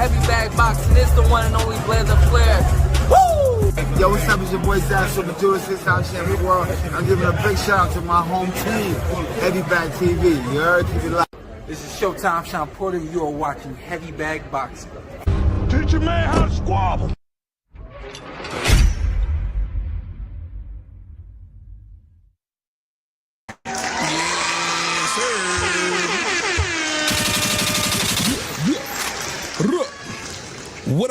Heavy Bag Boxing. It's the one and only Blazer Flair. Woo! Yo, what's up? It's your boy Zach, Super Jewel, 6-time champion world. I'm giving a big shout out to my home team, Heavy Bag TV. You heard? Keep it live. This is Showtime Sean Porter. You are watching Heavy Bag Boxing. Teach your man how to squabble.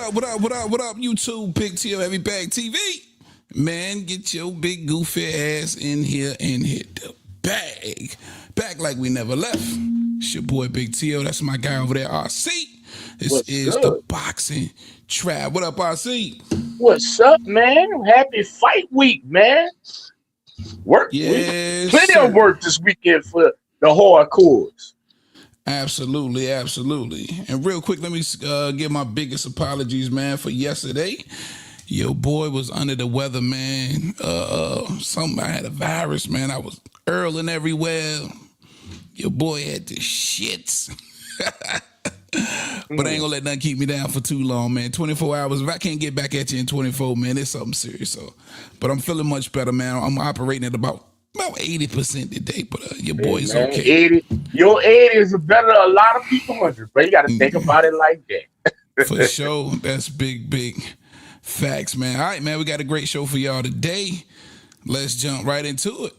What up, YouTube? Big T Heavy Bag TV. Man, get your big goofy ass in here and hit the bag. Back like we never left. It's your boy Big T.O. That's my guy over there, RC. This is the Boxing Trap. What up, RC? What's up, man? Happy fight week, man. Work. Yes, plenty of work this weekend for the hardcores. Absolutely. And real quick, let me give my biggest apologies, man, for yesterday. Your boy was under the weather, man. I had a virus, man. I was earling everywhere. Your boy had the shits. But I ain't gonna let nothing keep me down for too long, man. 24 hours. If I can't get back at you in 24, man, it's something serious. So, but I'm feeling much better, man. I'm operating at about 80% today, but your boy's okay. 80. Your 80 is better than a lot of people 100, but you got to think about it like that. For sure. That's big facts, man. All right, man, we got a great show for y'all today. Let's jump right into it.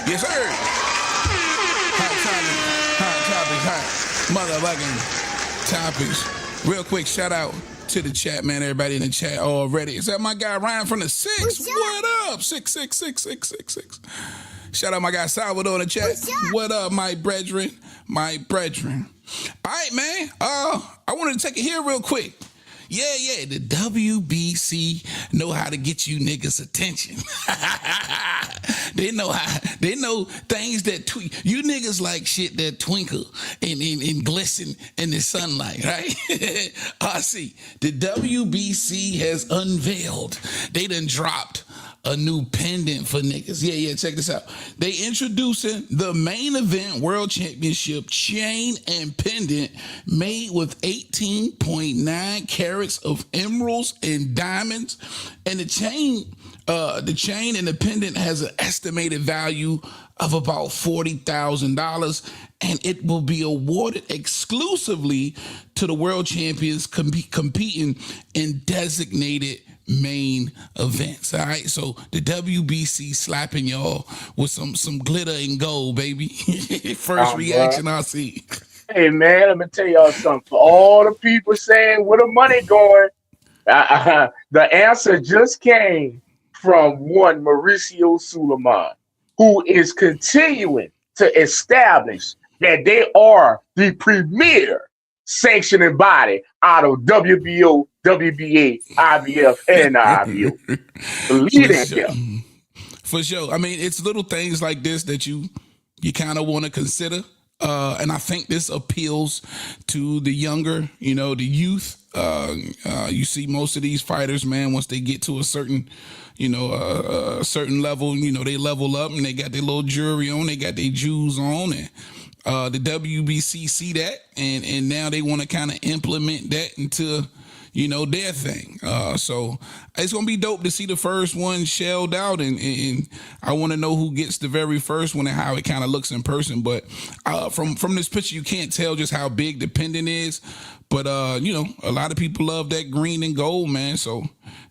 Yes, sir. Hot motherfucking topics. Real quick, shout out to the chat, man. Everybody in the chat already. Is that my guy Ryan from the 6? What up? 6666666. Shout out my guy Salvador in the chat. What up, my brethren? My brethren. All right, man. I wanted to take it here real quick. Yeah, the WBC know how to get you niggas' attention. They know things that you niggas like shit that twinkle and glisten in the sunlight, right? See, the WBC has unveiled. They done dropped a new pendant for niggas. Yeah, check this out. They introducing the main event world championship chain and pendant made with 18.9 carats of emeralds and diamonds. And the chain and the pendant has an estimated value of about $40,000, and it will be awarded exclusively to the world champions competing in designated main events. All right, so the WBC slapping y'all with some glitter and gold, baby. First reaction I see. Hey, man, let me tell y'all something. For all the people saying where the money going, the answer just came from one Mauricio Suleiman, who is continuing to establish that they are the premier sanctioning body out of WBO, WBA, IBF, and IBO. Believe that. For sure. I mean, it's little things like this that you kind of want to consider. And I think this appeals to the younger, the youth. You see most of these fighters, man, once they get to a certain, a certain level, they level up and they got their little jewelry on, they got their jewels on, and the WBC see that, and now they want to kind of implement that into, their thing. So it's going to be dope to see the first one shelled out, and I want to know who gets the very first one and how it kind of looks in person. But from this picture, you can't tell just how big the pendant is. But, a lot of people love that green and gold, man. So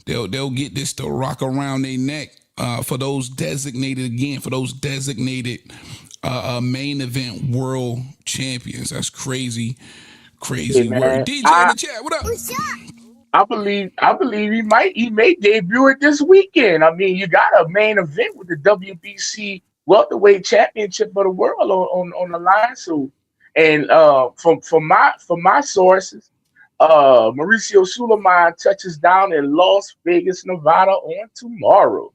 they'll get this to rock around their neck for those designated main event world champions. That's crazy Hey, word. DJ in the chat, what up? I believe he may debut it this weekend. I mean, you got a main event with the WBC welterweight championship of the world on the line. So, and from my sources, Mauricio Suleiman touches down in Las Vegas, Nevada on tomorrow.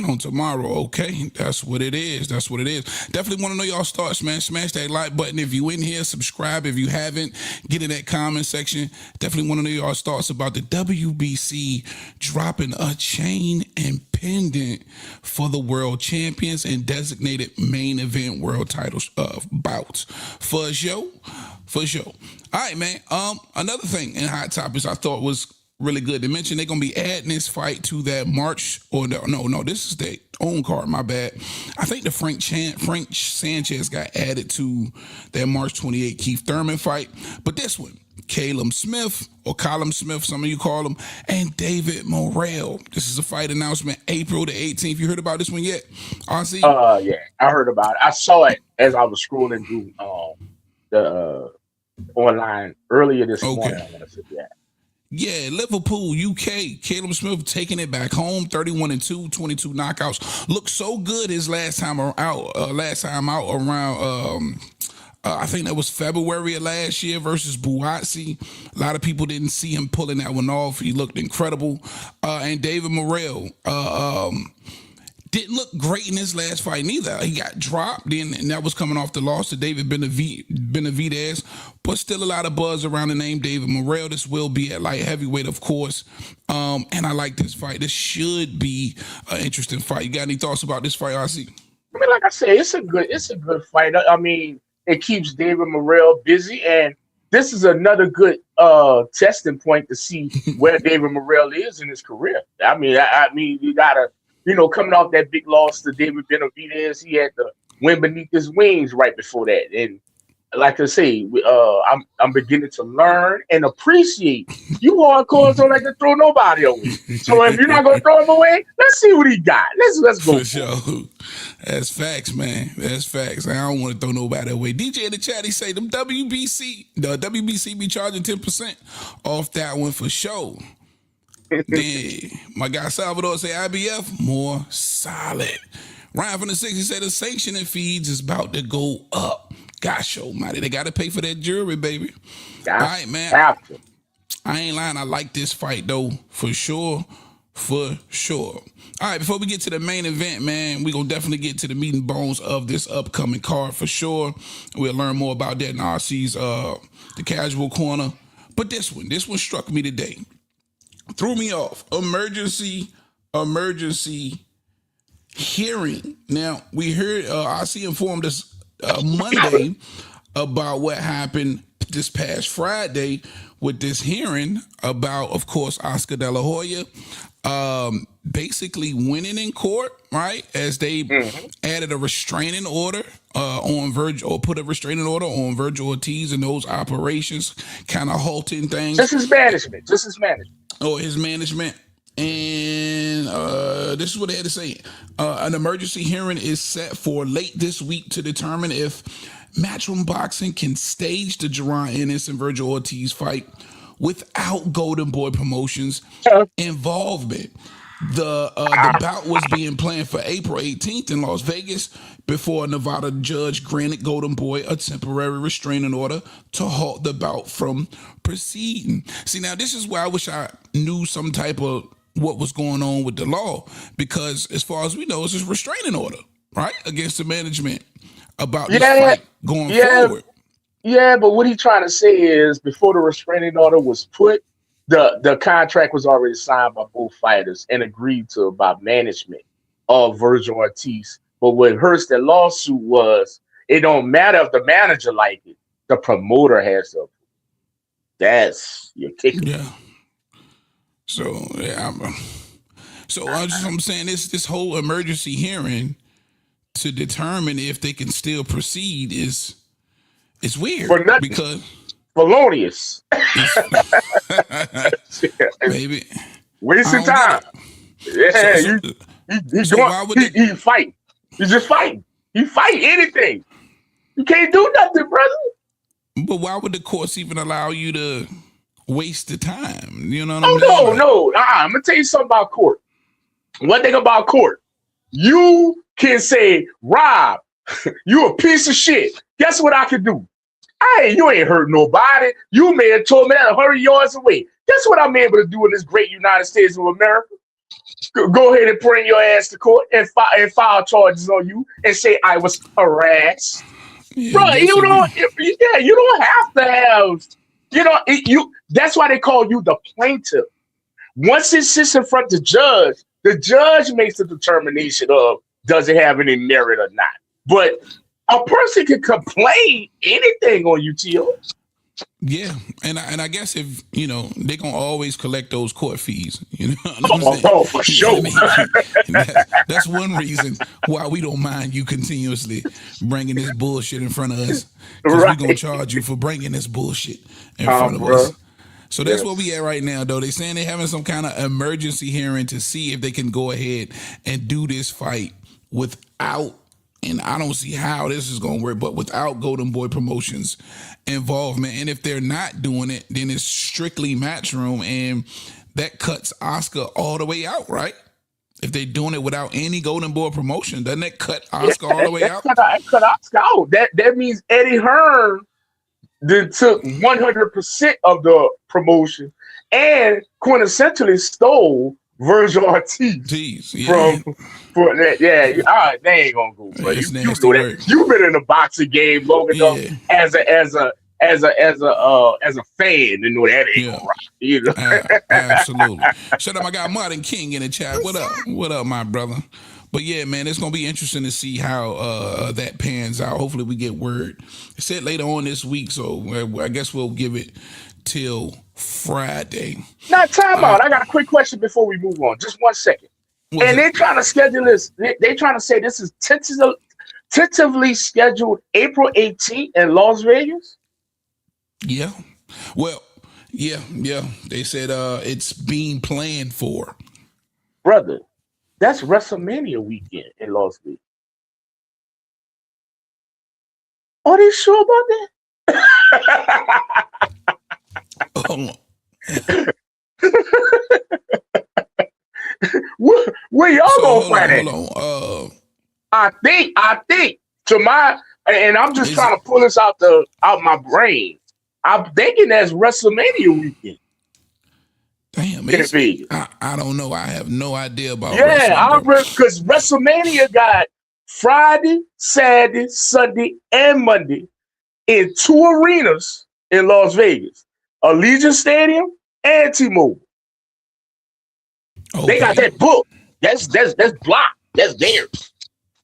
On tomorrow, okay. That's what it is. That's what it is. Definitely want to know y'all thoughts, man. Smash that like button if you in here. Subscribe if you haven't. Get in that comment section. Definitely want to know y'all thoughts about the WBC dropping a chain and pendant for the world champions and designated main event world titles bouts. For sure. For sure. All right, man. Another thing in Hot Topics I thought was really good. They mentioned they're gonna be adding this fight to that March, or no, this is their own card. My bad. I think the Frank Sanchez got added to that March 28 Keith Thurman fight, but this one, Calum Smith, or Colum Smith, some of you call him, and David Morrell. This is a fight announcement, April the 18th. You heard about this one yet, RC? Yeah, I heard about it. I saw it as I was scrolling through the online earlier this morning. I want to say that. Yeah, Liverpool, UK. Calum Smith taking it back home, 31-2, 22 knockouts. Looked so good his last time out around. I think that was February of last year versus Buatsi. A lot of people didn't see him pulling that one off. He looked incredible. And David Morrell didn't look great in his last fight neither. He got dropped, and that was coming off the loss to David Benavidez, but still a lot of buzz around the name David Morrell. This will be at light heavyweight, of course, and I like this fight. This should be an interesting fight. You got any thoughts about this fight, RC? I mean, like I said, it's a good fight. I mean, it keeps David Morrell busy, and this is another good testing point to see where David Morrell is in his career. I mean, you gotta. Coming off that big loss to David Benavidez, he had the wind beneath his wings right before that. And like I say, I'm beginning to learn and appreciate you hardcores don't like to throw nobody away. So if you're not gonna throw him away, let's see what he got. Let's go. For sure. That's facts, man. That's facts. I don't want to throw nobody away. DJ in the chat, he say the WBC be charging 10% off that one for sure. Then my guy Salvador say IBF more solid. Ryan from the 60 said the sanctioning fees is about to go up. Gosh almighty, they got to pay for that jewelry, baby. All right, man. I ain't lying. I like this fight though, for sure. For sure. All right, before we get to the main event, man, we're going to definitely get to the meat and bones of this upcoming card for sure. We'll learn more about that in RC's the casual corner. But this one struck me today. Threw me off. Emergency hearing. Now, we heard, RC informed us Monday about what happened this past Friday with this hearing about, of course, Oscar De La Hoya basically winning in court, right? As they added a restraining order on Virgil, or put a restraining order on Virgil Ortiz and those operations, kind of halting things. Just his management. Oh, his management. And this is what they had to say. An emergency hearing is set for late this week to determine if Matchroom Boxing can stage the Jerron Ennis and Virgil Ortiz fight without Golden Boy Promotions involvement. The bout was being planned for April 18th in Las Vegas before a Nevada judge granted Golden Boy a temporary restraining order to halt the bout from proceeding. See, now this is where I wish I knew some type of what was going on with the law, because as far as we know, it's a restraining order, right, against the management about this fight going forward. Yeah, but what he's trying to say is before the restraining order was put, the contract was already signed by both fighters and agreed to by management of Virgil Ortiz. But what hurts the lawsuit was it don't matter if the manager like it, the promoter has to. That's your kicker. Yeah. So yeah, I'm saying this whole emergency hearing to determine if they can still proceed is weird because felonious. Maybe wasting time. Yeah, he's fighting. He's just fighting. He fight anything. You can't do nothing, brother. But why would the courts even allow you to waste the time? You know what I mean? No. I'm gonna tell you something about court. One thing about court, you can say, Rob, you a piece of shit. Guess what I can do? Hey, you ain't hurt nobody. You may have told me that 100 yards away. Guess what I'm able to do in this great United States of America? go ahead and bring your ass to court and file charges on you and say I was harassed. Yeah, Bro, you don't have to have, that's why they call you the plaintiff. Once it sits in front of the judge makes the determination of does it have any merit or not. But a person can complain anything on UTO. Yeah, and I guess if they're gonna always collect those court fees, what I'm saying? For sure. That's one reason why we don't mind you continuously bringing this bullshit in front of us, because Right. we're gonna charge you for bringing this bullshit in front of us. So that's where we at right now, though. They saying they're having some kind of emergency hearing to see if they can go ahead and do this fight without. And I don't see how this is going to work, but without Golden Boy Promotions involvement. And if they're not doing it, then it's strictly Matchroom, and that cuts Oscar all the way out, right? If they're doing it without any Golden Boy Promotion, doesn't that cut Oscar all the way out? Cut Oscar out. That means Eddie Hearn then took 100% of the promotion and quintessentially stole Virgil Ortiz from that. Yeah, all right, they ain't gonna go. Bro. You know that. You've been in the boxing game long enough as a fan to know that ain't gonna rock. You know? Absolutely. Shut up, I got Martin King in the chat. What up? What up, my brother? But yeah, man, it's gonna be interesting to see how that pans out. Hopefully, we get word. It said later on this week, so I guess we'll give it till Friday. Now, time out. I got a quick question before we move on. Just 1 second. And they're trying to schedule this. They're trying to say this is tentatively scheduled April 18th in Las Vegas. Yeah. Well, yeah. They said it's being planned for. Brother, that's WrestleMania weekend in Las Vegas. Are they sure about that? Where y'all gonna find it? Hold on. I think to my, and I'm just trying to pull this out my brain. I'm thinking that's WrestleMania weekend. Damn, I don't know. I have no idea about. Yeah, because WrestleMania got Friday, Saturday, Sunday, and Monday in 2 arenas in Las Vegas: Allegiant Stadium and T-Mobile. Okay. They got that book. That's blocked. That's theirs.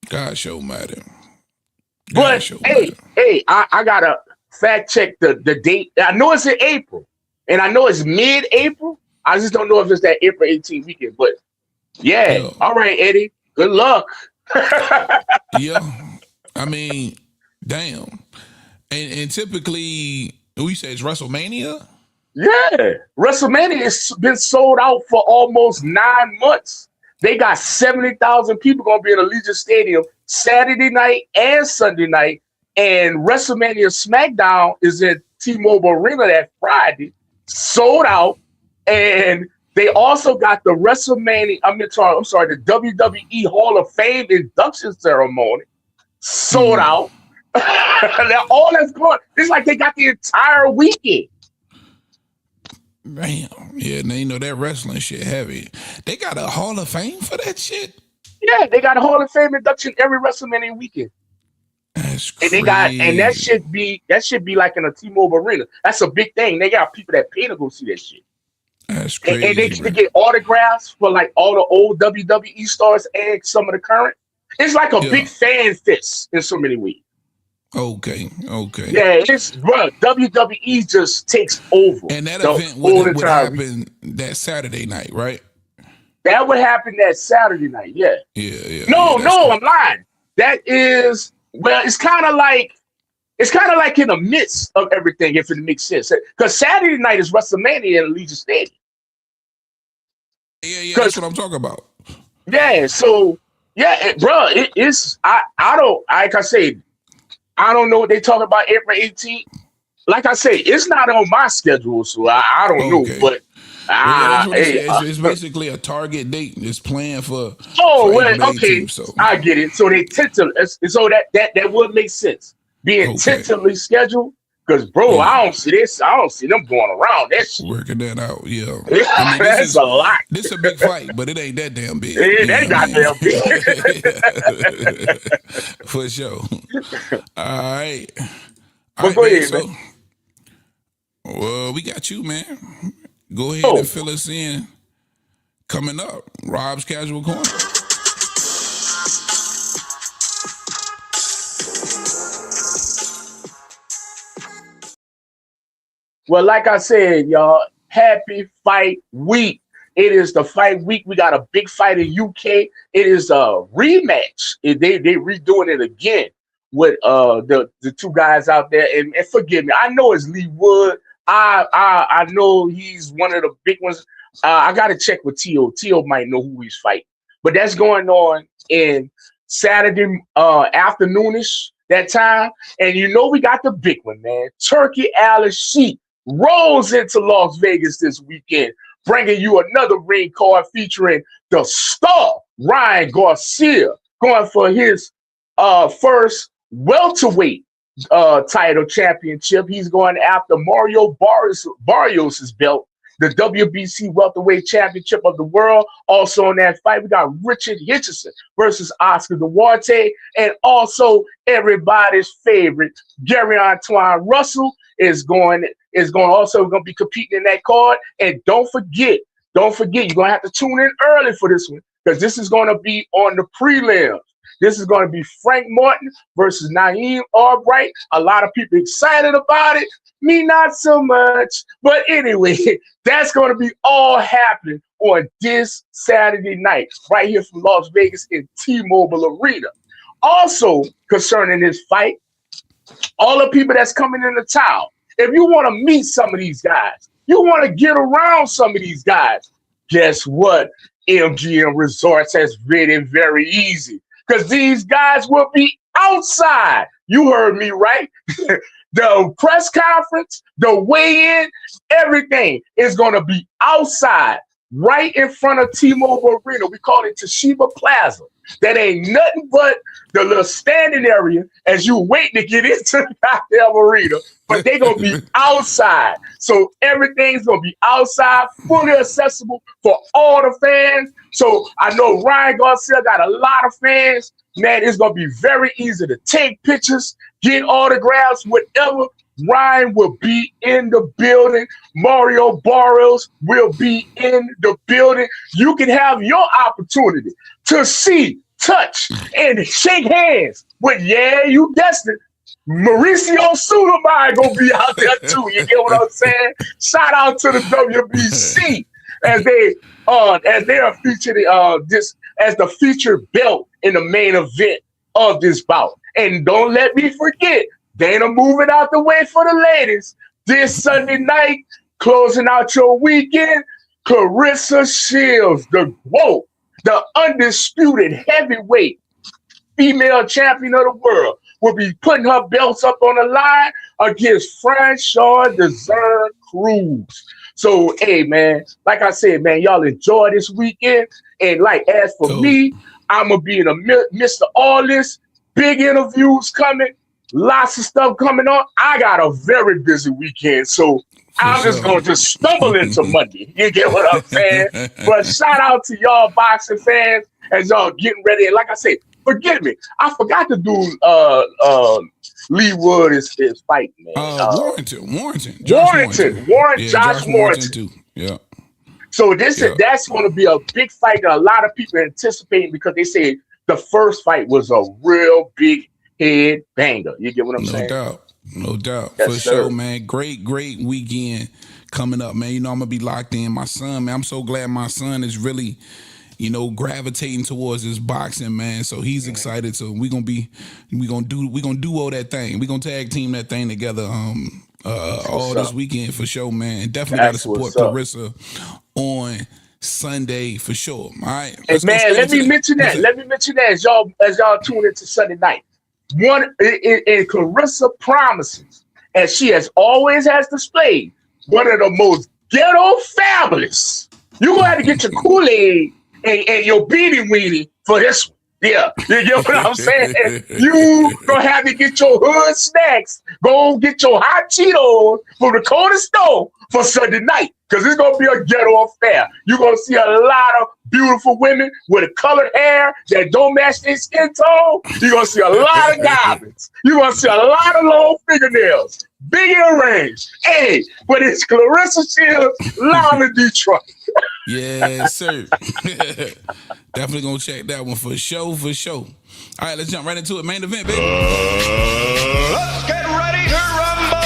Gosh, almighty. But hey, I gotta fact check the date. I know it's in April, and I know it's mid-April. I just don't know if it's that April 18th weekend. But yeah. All right, Eddie. Good luck. Yeah, I mean, damn. And typically, we say it's WrestleMania. Yeah, WrestleMania has been sold out for almost 9 months. They got 70,000 people gonna be in Allegiant Stadium Saturday night and Sunday night, and WrestleMania SmackDown is in T-Mobile Arena that Friday, sold out. And they also got the WrestleMania. I'm sorry, the WWE Hall of Fame induction ceremony sold out. All that's going. It's like they got the entire weekend. Damn. Yeah, and you know that wrestling shit heavy. They got a Hall of Fame for that shit? Yeah, they got a Hall of Fame induction every WrestleMania weekend. That's crazy. And that should be like in a T-Mobile Arena. That's a big thing. They got people that pay to go see that shit. That's crazy. And they get autographs for like all the old WWE stars and some of the current. It's like a big fan fest in so many ways. Okay. Yeah, WWE just takes over. And that event would happen that Saturday night, right? That would happen that Saturday night, yeah. Yeah. No, I'm lying. That is, well, it's kind of like in the midst of everything, if it makes sense. Because Saturday night is WrestleMania in Allegiant Stadium. Yeah, that's what I'm talking about. Yeah, so bro, it's I don't, like I say, I don't know what they talking about April 18th. Like I say, it's not on my schedule, so I don't know. But it's basically a target date. It's planned for. Oh, well, okay, 18th, so. I get it. So they tentatively, so that would make sense. Being tentatively scheduled, Cause bro, I don't see this. I don't see them going around that shit. Working that out, yeah. I mean, that's a lot. This is a big fight, but it ain't that damn big. It ain't goddamn big. For sure. All right. But go ahead, man. Well, we got you, man. Go ahead and fill us in. Coming up, Rob's Casual Corner. Well, like I said, y'all, happy fight week. It is the fight week. We got a big fight in UK. It is a rematch. They redoing it again with the two guys out there. And forgive me, I know it's Lee Wood. I know he's one of the big ones. I got to check with Tio. Tio might know who he's fighting. But that's going on in Saturday afternoonish, that time. And you know we got the big one, man. Turkey Al-Sheikh rolls into Las Vegas this weekend, bringing you another ring card featuring the star Ryan Garcia going for his first welterweight title championship. He's going after Mario Barrios' belt, the WBC welterweight championship of the world. Also in that fight, we got Richard Hitchison versus Oscar Duarte, and also everybody's favorite Gary Antoine Russell is going to be competing in that card. And don't forget, you're going to have to tune in early for this one, because this is going to be on the prelims. This is going to be Frank Martin versus Naeem Albright. A lot of people excited about it. Me, not so much. But anyway, that's going to be all happening on this Saturday night, right here from Las Vegas in T-Mobile Arena. Also, concerning this fight, all the people that's coming in the town, if you want to meet some of these guys, you want to get around some of these guys, guess what? MGM Resorts has made it very easy, because these guys will be outside. You heard me right. The press conference, the weigh-in, everything is going to be outside, right in front of T-Mobile Arena. We call it Toshiba Plaza. That ain't nothing but the little standing area as you wait to get into the goddamn arena. But they're going to be outside. So everything's going to be outside, fully accessible for all the fans. So I know Ryan Garcia got a lot of fans. Man, it's going to be very easy to take pictures, get autographs, whatever. Ryan will be in the building. Mario Barrios will be in the building. You can have your opportunity to see, touch, and shake hands with, yeah, you guessed it, Mauricio Sulaiman gonna be out there too. You get what I'm saying? Shout out to the WBC as they are featured this as the featured belt in the main event of this bout. And don't let me forget, Dana moving out the way for the ladies this Sunday night, closing out your weekend. Clarissa Shields, the undisputed heavyweight female champion of the world, will be putting her belts up on the line against Franchon Desert Cruz. So, hey, man, like I said, man, y'all enjoy this weekend. And like, as for me, I'm going to be in the midst of all this. Big interviews coming. Lots of stuff coming on. I got a very busy weekend, so I'm just going to stumble into Monday. You get what I'm saying? But shout out to y'all boxing fans as y'all getting ready. And like I said, forgive me, I forgot to do Lee Wood is fighting, man. Josh Warrington too. Yeah. So that's going to be a big fight that a lot of people are anticipating, because they say the first fight was a real big head banger. You get what I'm saying? No doubt. Yes, for sir. sure, man. Great weekend coming up, man. You know, I'm going to be locked in. My son, man, I'm so glad my son is really, gravitating towards this boxing, man. So he's excited. So we're gonna do all that thing. We're gonna tag team that thing together all this weekend for sure, man. And definitely gotta support Clarissa on Sunday for sure. All right. Hey, man, let me mention that as y'all tune into Sunday night. One in Clarissa promises, as she always has displayed, one of the most ghetto fabulous. You're gonna have to get your Kool-Aid and your beanie weenie for this one. Yeah, you get what I'm saying? You gonna have to get your hood snacks. Go get your hot Cheetos from the corner store for Sunday night. Because it's gonna be a ghetto affair. You're gonna see a lot of beautiful women with a colored hair that don't match their skin tone. You're gonna see a lot of goblins. You're gonna see a lot of long fingernails. Big earrings. Hey, but it's Clarissa Shields live in Detroit. Yes, sir. Definitely gonna check that one for sure, for sure. All right, let's jump right into it. Main event, baby. Let's get ready to rumble!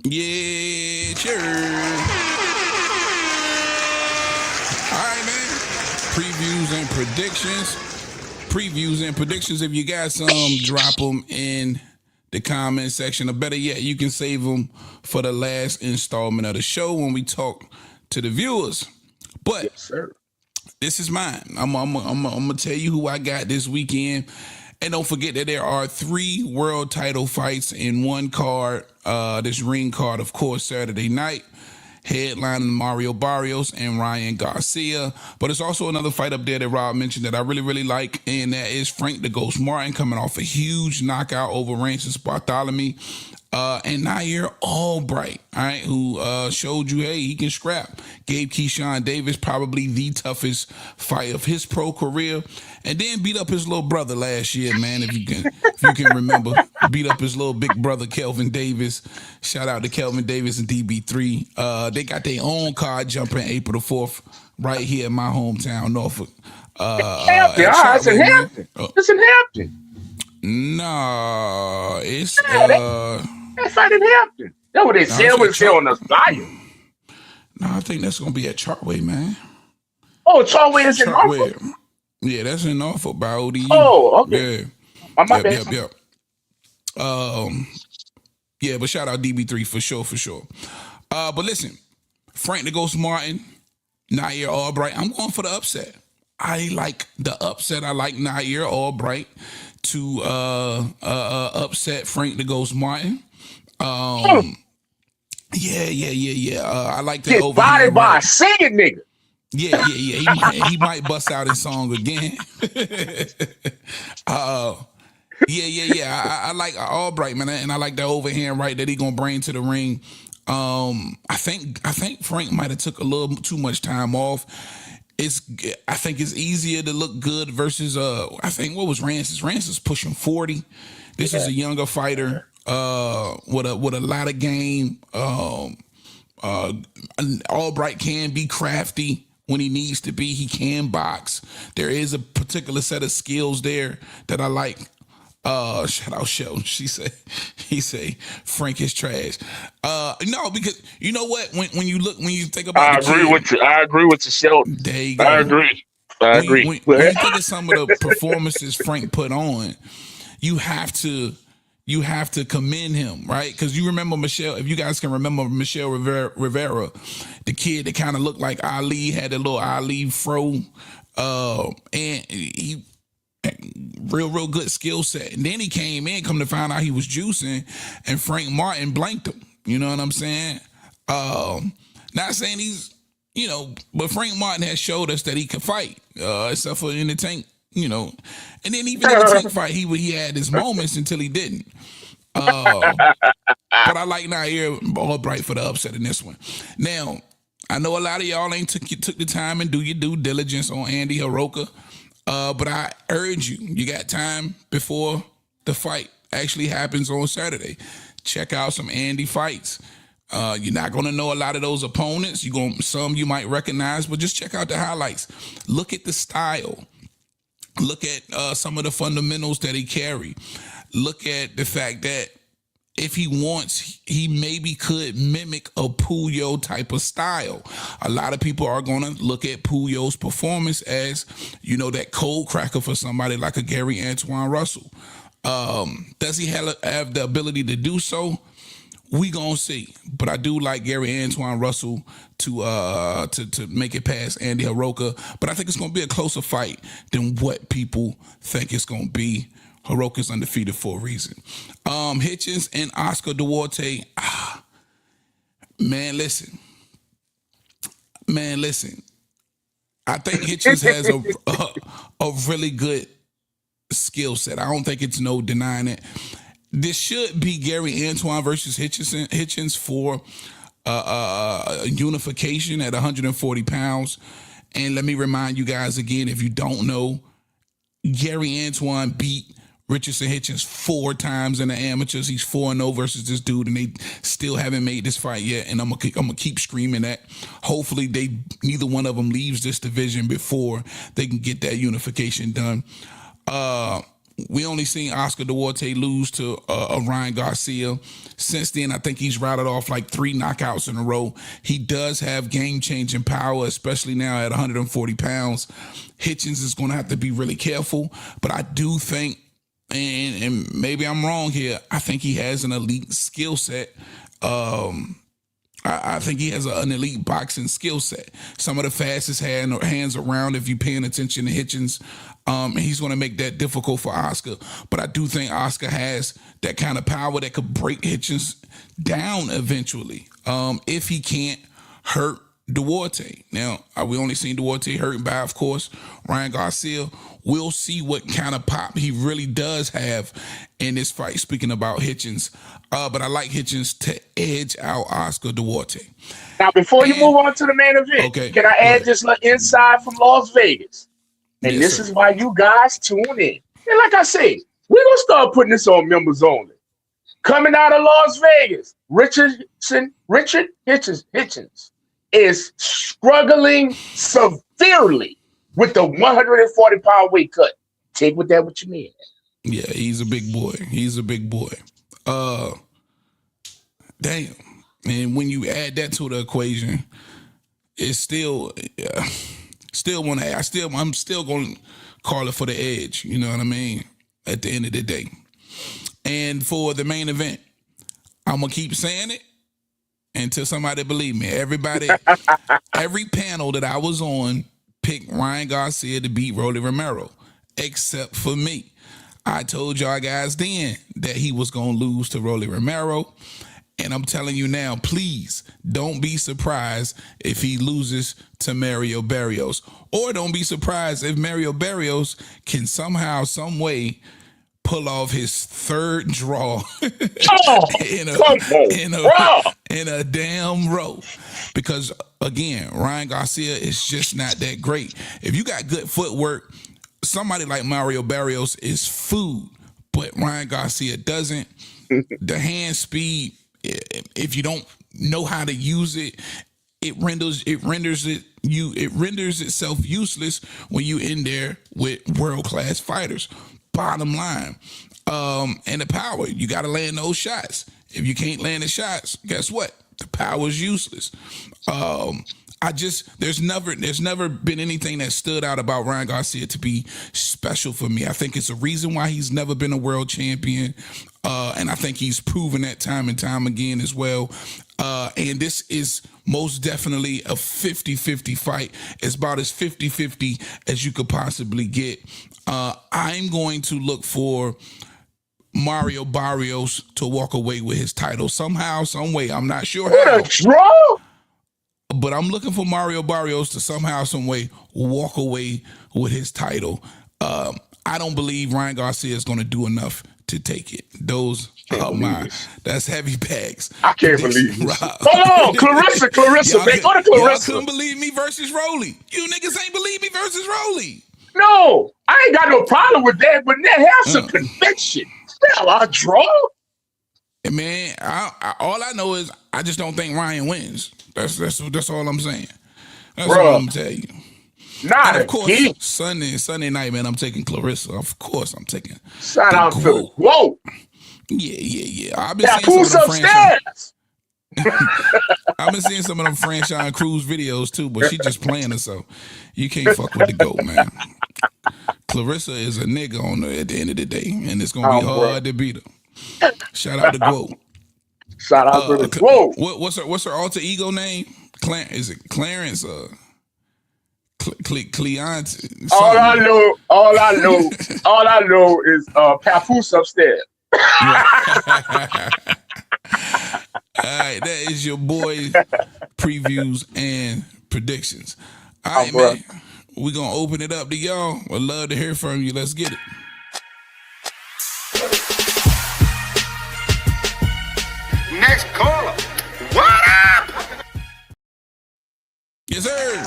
Yeah, sure. All right, man. Previews and predictions. If you got some, drop them in the comment section, or better yet, you can save them for the last installment of the show when we talk to the viewers. But Yes, sir. this is mine. I'm gonna tell you who I got this weekend, and don't forget that there are 3 world title fights in one card. This ring card, of course, Saturday night, headlining Mario Barrios and Ryan Garcia. But it's also another fight up there that Rob mentioned that I really like, and that is Frank the Ghost Martin coming off a huge knockout over Rances Bartholomew. And Nair Albright, all right, who showed you, hey, he can scrap. Gave Keyshawn Davis probably the toughest fight of his pro career, and then beat up his little brother last year, man. If you can remember, beat up his little big brother Kelvin Davis. Shout out to Kelvin Davis and DB3. They got their own card jumping April the 4th right here in my hometown, Norfolk. Hampton. It's in Hampton. It's in Hampton. Nah, it's that fight in Hampton. That's what they said was here on the flyer. No, I think that's gonna be at Chartway, man. Oh, Chartway is in Norfolk? Yeah, that's in Norfolk by ODU. Oh, okay. Yeah. My bad. Yep. Yeah, but shout out DB3 for sure. But listen, Frank the Ghost Martin, Nair Albright. I'm going for the upset. I like the upset. I like Nair Albright to upset Frank the Ghost Martin. Yeah. I like that. Get body by a singing nigga. Yeah. He might bust out his song again. I like Albright, man, and I like that overhand right that he gonna bring to the ring. I think Frank might have took a little too much time off. I think it's easier to look good versus I think what was Rances? Rances pushing 40. This is a younger fighter with a lot of game. Albright can be crafty when he needs to be. He can box. There is a particular set of skills there that I like. Shout out Sheldon. He say Frank is trash. No, because you know what? When you think about I agree with you, Sheldon. There you go. I agree. When you think of some of the performances Frank put on, you have to commend him, right? Because you remember Michelle, if you guys can remember Michelle Rivera, the kid that kind of looked like Ali, had a little Ali fro, and he real good skill set. And then he came in, come to find out he was juicing, and Frank Martin blanked him. You know what I'm saying? Not saying he's, but Frank Martin has showed us that he can fight, except for in the tank, And then even in the tank fight, he had his moments until he didn't. But I like Nair Albright for the upset in this one. Now, I know a lot of y'all ain't took the time and do your due diligence on Andy Hiroka. But I urge you got time before the fight actually happens on Saturday. Check out some Andy fights. You're not going to know a lot of those opponents. Some you might recognize, but just check out the highlights. Look at the style. Look at some of the fundamentals that he carry. Look at the fact that if he wants, he maybe could mimic a Puyo type of style. A lot of people are going to look at Puyo's performance as, that cold cracker for somebody like a Gary Antoine Russell. Does he have the ability to do so? We gonna see. But I do like Gary Antoine Russell to make it past Andy Hiroka. But I think it's gonna be a closer fight than what people think it's gonna be. Hiroka's undefeated for a reason. Hitchens and Oscar Duarte. Man, listen. Man, listen. I think Hitchens has a really good skill set. I don't think it's no denying it. This should be Gary Antoine versus Hitchens for unification at 140 pounds. And let me remind you guys again, if you don't know, Gary Antoine beat Richardson Hitchens 4 times in the amateurs. He's 4-0 versus this dude, and they still haven't made this fight yet. And I'm gonna keep screaming that. Hopefully, neither one of them leaves this division before they can get that unification done. We only seen Oscar Duarte lose to Ryan Garcia. Since then, I think he's routed off like 3 knockouts in a row. He does have game-changing power, especially now at 140 pounds. Hitchens is going to have to be really careful, but I do think, and maybe I'm wrong here, I think he has an elite skill set. I think he has an elite boxing skill set. Some of the fastest hands around if you're paying attention to Hitchens. He's going to make that difficult for Oscar. But I do think Oscar has that kind of power that could break Hitchens down eventually if he can't hurt Duarte. Now, we only seen Duarte hurt by, of course, Ryan Garcia. We'll see what kind of pop he really does have in this fight, speaking about Hitchens. But I like Hitchens to edge out Oscar Duarte. Now, before you move on to the main event, can I add just an inside from Las Vegas? And this is why you guys tune in. And like I say, we're going to start putting this on members only. Coming out of Las Vegas, Richard Hitchens is struggling severely with the 140-pound weight cut. Take with that what you mean. Yeah, he's a big boy. Damn. And when you add that to the equation, it's still I'm still going to call it for the edge. You know what I mean? At the end of the day. And for the main event, I'm going to keep saying it until somebody believe me. Everybody, every panel that I was on picked Ryan Garcia to beat Rolly Romero, except for me. I told y'all guys then that he was going to lose to Rolly Romero. And I'm telling you now, please don't be surprised if he loses to Mario Barrios. Or don't be surprised if Mario Barrios can somehow, some way pull off his third draw in a damn row. Because, again, Ryan Garcia is just not that great. If you got good footwork, somebody like Mario Barrios is food, but Ryan Garcia doesn't. The hand speed, if you don't know how to use it, it renders itself useless when you in there with world-class fighters. Bottom line. And the power, you got to land those shots. If you can't land the shots, guess what? The power is useless. There's never been anything that stood out about Ryan Garcia to be special for me. I think it's a reason why he's never been a world champion. And I think he's proven that time and time again as well. And this is most definitely a 50-50 fight. It's about as 50-50 as you could possibly get. I'm going to look for Mario Barrios to walk away with his title somehow, some way. I'm not sure how. What a draw! But I'm looking for Mario Barrios to somehow, some way walk away with his title. I don't believe Ryan Garcia is going to do enough to take it. Those are that's heavy bags. I can't believe it. Come on, Clarissa, man. Go to Clarissa. Y'all couldn't believe me versus Rolly. You niggas ain't believe me versus Rolly. No, I ain't got no problem with that, but now have some conviction. Now I draw. And man, all I know is I just don't think Ryan wins. That's all I'm saying. That's all I'm telling you. Not of course, Sunday night, man, I'm taking Clarissa. Of course, I'm taking. Shout out to the Whoa. Yeah. I've been seeing some of them I've been seeing some of them Franchise Cruz videos too, but she just playing herself. You can't fuck with the GOAT, man. Clarissa is a nigga at the end of the day, and it's gonna be hard to beat her. Shout out to GOAT. Shout out to the GOAT. What's her alter ego name? Is it Clarence? Cleante. All I know is Papoose upstairs. All right, that is your boy previews and predictions. All right, bro. man. We're going to open it up to y'all. We'd love to hear from you. Let's get it. Next caller. What up? Yes, sir.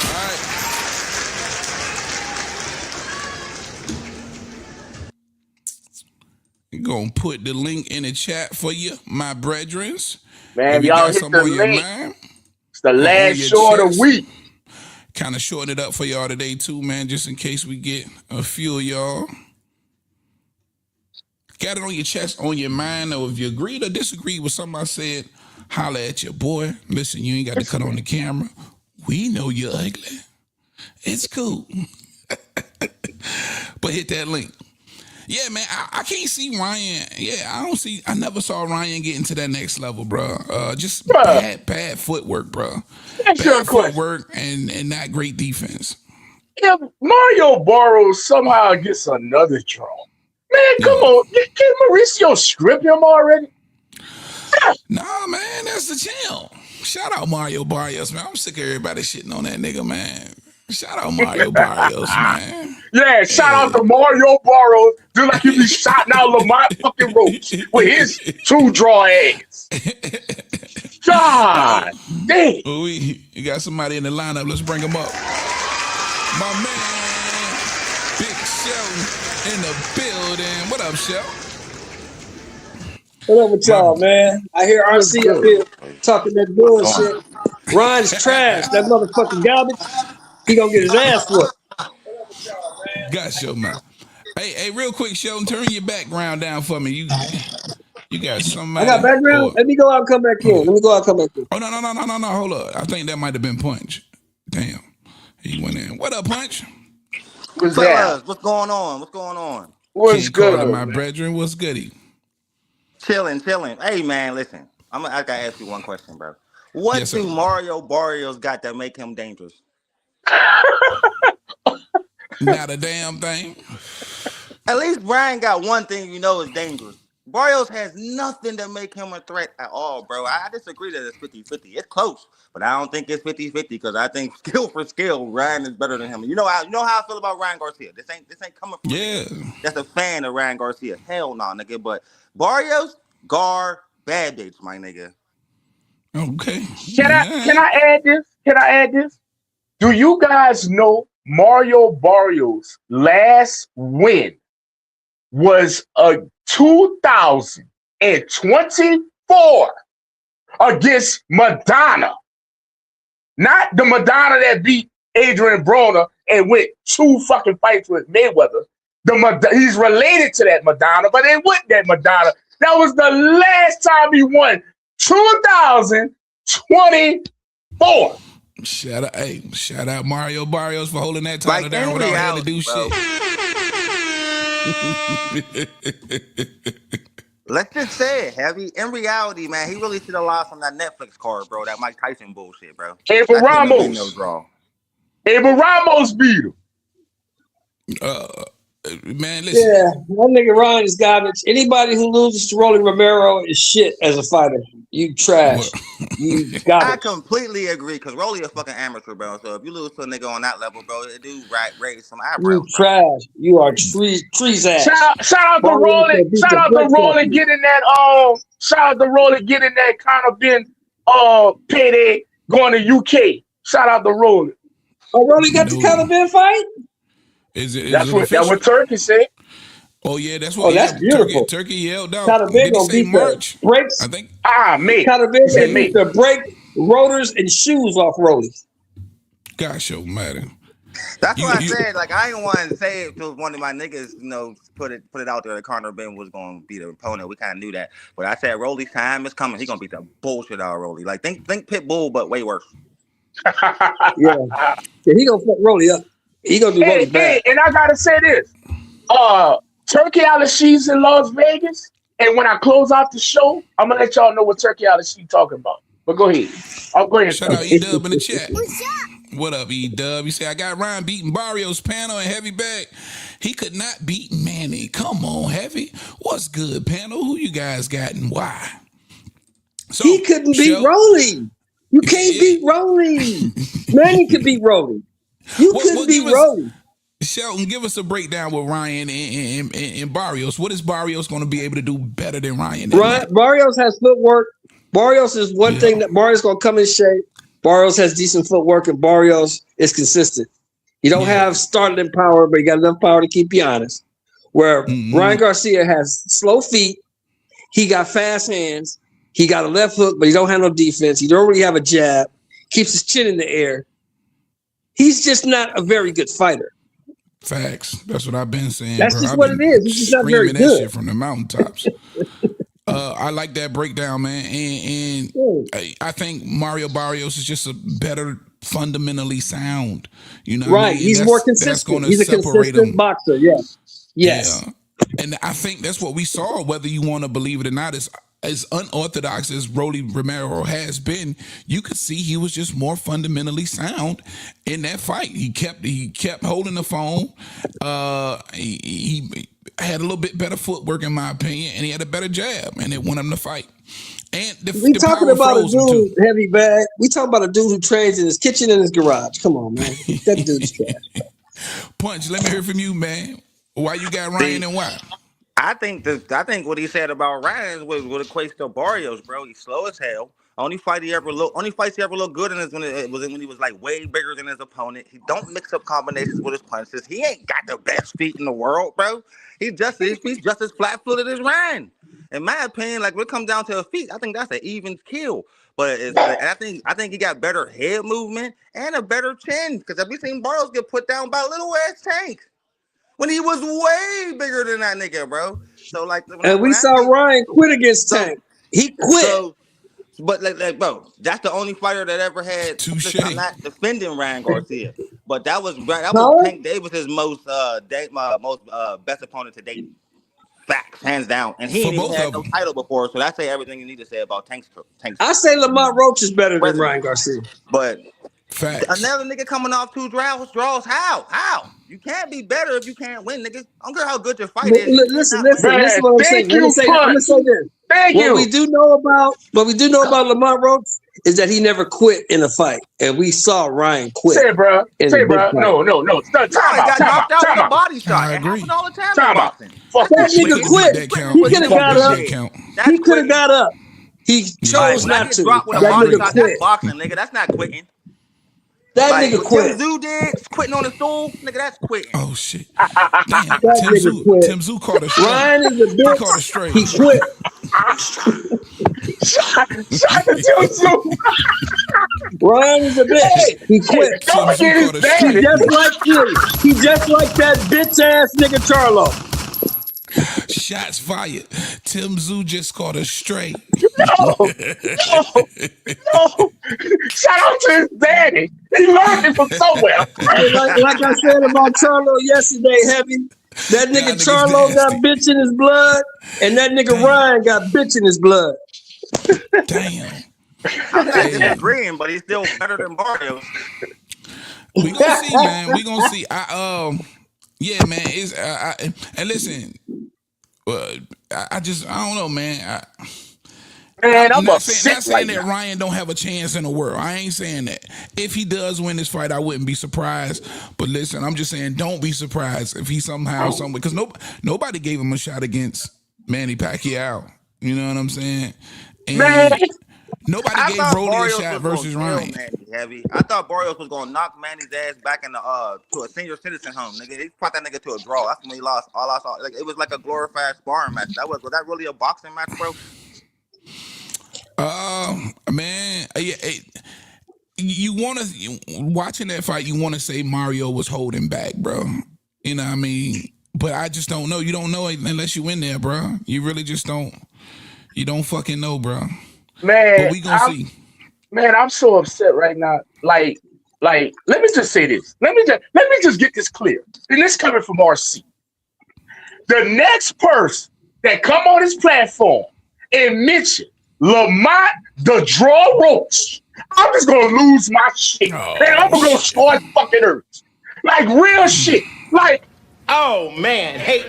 All right. We're going to put the link in the chat for you, my brethrens. Man, If you y'all got hit something the on your link. mind, It's the on last your show of the chest. week. Kind of shorten it up for y'all today, too, man, just in case we get a few of y'all. Got it on your chest, on your mind, or if you agreed or disagreed with something I said, holler at your boy. Listen, you ain't got to cut on the camera. We know you're ugly. It's cool. But hit that link. Yeah, man, I can't see Ryan. Yeah, I never saw Ryan getting to that next level, bro. Just Bruh. bad footwork, bro. Ask you a Bad question. footwork and not great defense. If Mario Burrows somehow gets another draw, man, come on. Can Mauricio strip him already? Nah, man, that's the champ. Shout out Mario Barrios, man. I'm sick of everybody shitting on that nigga, man. Shout out Mario Barrios, man. Yeah, shout out to Mario Burrows. Just like he be shouting out Lamont fucking Roach with his 2-draw ass. God damn. We got somebody in the lineup. Let's bring him up. My man, Big Sheldon in the building. What up, Sheldon? What up with y'all, man? I hear RC up here talking that bullshit. Ron's trash. That motherfucking garbage. He gonna get his ass whooped. Got your man. Hey, real quick, Sheldon, turn your background down for me. You got I somebody. got background. Let me go out and come back in. Oh, no. Hold up. I think that might have been Punch. Damn. He went in. What up, Punch? What's that? What's going on? What's going on? What's Can't call good? it my brethren. What's goody? Chilling. Hey man, listen. I gotta ask you one question, bro. What Yes, sir. do Mario Barrios got that make him dangerous? Not a damn thing. At least Brian got one thing you know is dangerous. Barrios has nothing to make him a threat at all, bro. I disagree that it's 50-50. It's close, but I don't think it's 50-50 because I think skill for skill, Ryan is better than him. You know how I feel about Ryan Garcia. This ain't coming from Yeah. that's a fan of Ryan Garcia. Hell no, nigga. But Barrios, bad dates, my nigga. Okay. Can I add this? Can I add this? Do you guys know Mario Barrios' last win was a 2024 against Madonna? Not the Madonna that beat Adrian Broner and went 2 fucking fights with Mayweather. He's related to that Madonna, but it wasn't that Madonna. That was the last time he won. 2024. Shout out Mario Barrios for holding that title Like down in without having to reality, do bro. shit. Let's just say it, Heavy. In reality, man, he really should have lost on that Netflix card, bro. That Mike Tyson bullshit, bro. Abel Ramos. No draw. Abel Ramos beat him. Man, listen. Yeah, that nigga Ron is garbage. Anybody who loses to Rolly Romero is shit as a fighter. You trash. You I garbage. completely agree because Rolly a fucking amateur, bro. So if you lose to a nigga on that level, bro, it do raise some eyebrows. You trash. You are tree's ass. Shout out to Rolly. Shout out to Rolly getting that shout out to Rolly getting that kind of been payday going to UK. Shout out to Rolly. Oh, Rolly got the Conor Ben fight? That's what Turkey said. Oh yeah, that's what. Oh, that's beautiful. Turkey yelled out. Conor Ben Did he gonna say beat March? the brakes. I think. Me. Conor Ben He said gonna beat the brake, rotors, and shoes off Rolly. Gosh, yo, matter. That's why I said, like, I didn't want to say it to one of my niggas, you know, put it out there that Conor Ben was going to be the opponent. We kind of knew that. But I said, Rolly's time is coming. He's going to beat the bullshit out of Rolly. Like, think Pitbull, but way worse. Yeah, he going to fuck Rolly up. He going to do Rolly bad. And I got to say this. Turkey Al-She's in Las Vegas. And when I close out the show, I'm going to let y'all know what Turkey Al-She talking about. But go ahead. I'll go ahead. Shout out E-Dub in the chat. What up, E-Dub? You say, I got Ryan beating Barrios panel and Heavy back. He could not beat Manny. Come on, Heavy. What's good, panel? Who you guys got and why? So, he couldn't beat Rolly. You can't beat Rolly. Manny could beat Rolly. You couldn't beat Rolly. Shelton, give us a breakdown with Ryan and Barrios. What is Barrios going to be able to do better than Ryan? Barrios has footwork. Barrios is one thing that Barrios going to come in shape. Barrios has decent footwork, and Barrios is consistent. You don't have startling power, but you got enough power to keep you honest. Where Ryan Garcia has slow feet. He got fast hands. He got a left hook, but he don't have no defense. He don't really have a jab. Keeps his chin in the air. He's just not a very good fighter. Facts. That's what I've been saying. That's just what it is. He's just not very good. That shit from the mountaintops. I like that breakdown, man. And I think Mario Barrios is just a better fundamentally sound. You know, right? He's more consistent. He's a consistent boxer. Yes. Yeah. And I think that's what we saw. Whether you want to believe it or not, as unorthodox as Rolly Romero has been, you could see he was just more fundamentally sound in that fight. He kept holding the phone. He had a little bit better footwork, in my opinion, and he had a better jab, and it won him the fight. And we talking about a dude heavy bag. We talking about a dude who trains in his kitchen and his garage. Come on, man, that dude's trash. Punch, let me hear from you, man. Why you got Ryan and why? I think what he said about Ryan was what equates to Barrios, bro. He's slow as hell. Only fights he ever looked good in is when he was like way bigger than his opponent. He don't mix up combinations with his punches. He ain't got the best feet in the world, bro. He's just as flat-footed as Ryan. In my opinion, like when it comes down to a feet, I think that's an even kill. But I think he got better head movement and a better chin. Because have we seen Barrios get put down by a little ass Tank when he was way bigger than that nigga, bro? So like, and we saw Ryan quit against Tank. He quit. So, but like, bro, that's the only fighter that ever had. I'm not defending Ryan Garcia, but that was Tank Davis's most best opponent to date. Facts, hands down. And he ain't even had no title before, so that's everything you need to say about Tank's. I say Lamont Roach is better than Ryan Garcia. But facts. Another nigga coming off 2 draws, how? You can't be better if you can't win, nigga. I don't care how good your fight is. Listen what I'm saying. I'm gonna say this. What we do know about Lamont Roach is that he never quit in a fight, and we saw Ryan quit. Say it, bro. No. Time out. With a body shot. I agree. All the time boxing. That nigga quit. He could have got up. He could have got up. He chose not to. That nigga quit. Boxing, nigga. That's not quitting. That nigga quit. Tim Tszyu did quitting on the stool, nigga. That's quitting. Oh shit! Damn, Tim Tszyu caught a straight. Ryan is a bitch. He caught a straight. He quit. Shot to Tim Tszyu. Ryan is a bitch. He quit. He just like you. He just like that bitch ass nigga Charlo. Shots fired. Tim Tszyu just caught a straight. No. Shout out to his daddy. He learned it from somewhere. Like I said about Charlo yesterday, Heavy. That nigga Charlo got bitch in his blood, and that nigga Ryan got bitch in his blood. Damn. I'm not disagreeing, but he's still better than Barrios. We gonna see, man. We gonna see. Yeah, man. It's and listen, I don't know, man. I'm not saying that Ryan don't have a chance in the world. I ain't saying that. If he does win this fight, I wouldn't be surprised. But listen, I'm just saying, don't be surprised if he somehow, because nobody gave him a shot against Manny Pacquiao. You know what I'm saying? And nobody gave Rolly a shot versus Ryan. Heavy. I thought Barrios was gonna knock Manny's ass back in the to a senior citizen home. Nigga, he brought that nigga to a draw. That's when he lost. All I saw, like, it was like a glorified sparring match. Was that really a boxing match, bro? Man, you want to watching that fight. You want to say Mario was holding back, bro. You know what I mean? But I just don't know. You don't know unless you in there, bro. You really just don't. You don't fucking know, bro. Man, but we gonna see. Man, I'm so upset right now. Like, let me just say this. Let me just get this clear. And this coming from RC. The next person that come on this platform and mention Lamont the Draw Roach, I'm just gonna lose my shit. And I'm gonna start fucking earth. Like real shit. Like, oh man. Hey.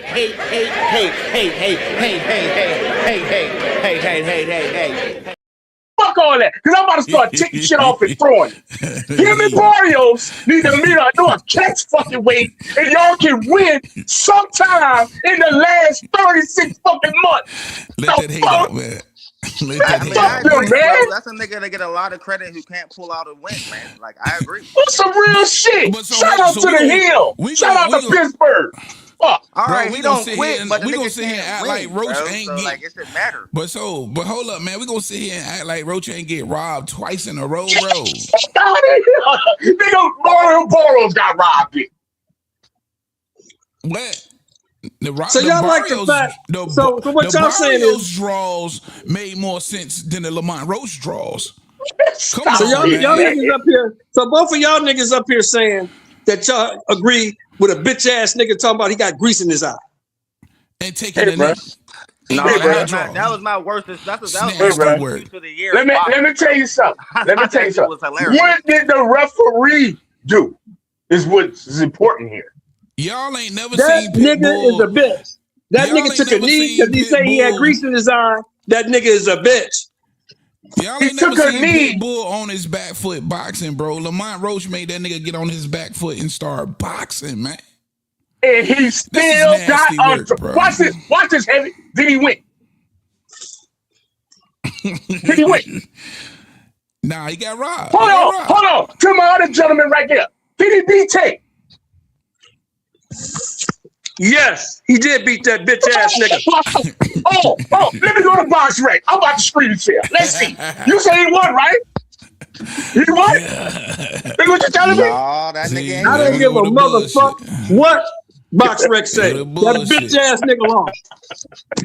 fuck all that. Because I'm about to start taking shit off and throwing it. Him and Barrios need to meet a catch fucking weight, and y'all can win sometime in the last 36 fucking months. Let that hate out, man. Let that hate I out. agree, man. bro. That's a nigga that get a lot of credit who can't pull out a win, man. Like, I agree. That's some real shit. But so Shout what- out so to we the gonna- Hill. we Shout gonna- out we to gonna- Pittsburgh. Fuck. All Bro, right, we he gonna don't sit quit, here but and we the gonna nigga sit here and can't act win, like Roach bro. ain't So, get. like, it should matter. But hold up, man. We gonna sit here and act like Roach ain't get robbed twice in a row, bro. Nigga, Mario Boros got robbed. What? So y'all like the fact- so what y'all saying Barrios is- draws made more sense than the Lamont Roach draws. Stop on, So y'all man. niggas up here. So both of y'all niggas up here saying that y'all agree with a bitch ass nigga talking about he got grease in his eye. And taking Hey, the bro. knee. No, Hey, bro. that was my worst. That was Nasty my word. worst for the year. Let me tell you something. Let me tell you That shit something. was hilarious. What did the referee do? Is what's important here. Y'all ain't never That seen nigga Pitbull. is a bitch. That Y'all nigga ain't took a never knee seen because he said he had Pitbull. grease in his eye. That nigga is a bitch. Y'all He ain't never took a seen knee. Pitbull on his back foot boxing, bro. Lamont Roach made that nigga get on his back foot and start boxing, man. And he still got nasty on. work, bro. Watch this. Watch this, Heavy. Did he win? Did he win? Nah, he got robbed. Hold He got on. robbed. Hold on. To my other gentleman right there. Did he beat Tate? Yes, he did beat that bitch ass nigga. Oh, let me go to box rec. I'm about to screen share. Let's see. You say he won, right? He won? That's what you're telling me? No, that See, nigga ain't I There don't we give go a with the motherfucker what Box Rec say. There That go the bullshit. bitch ass nigga lost.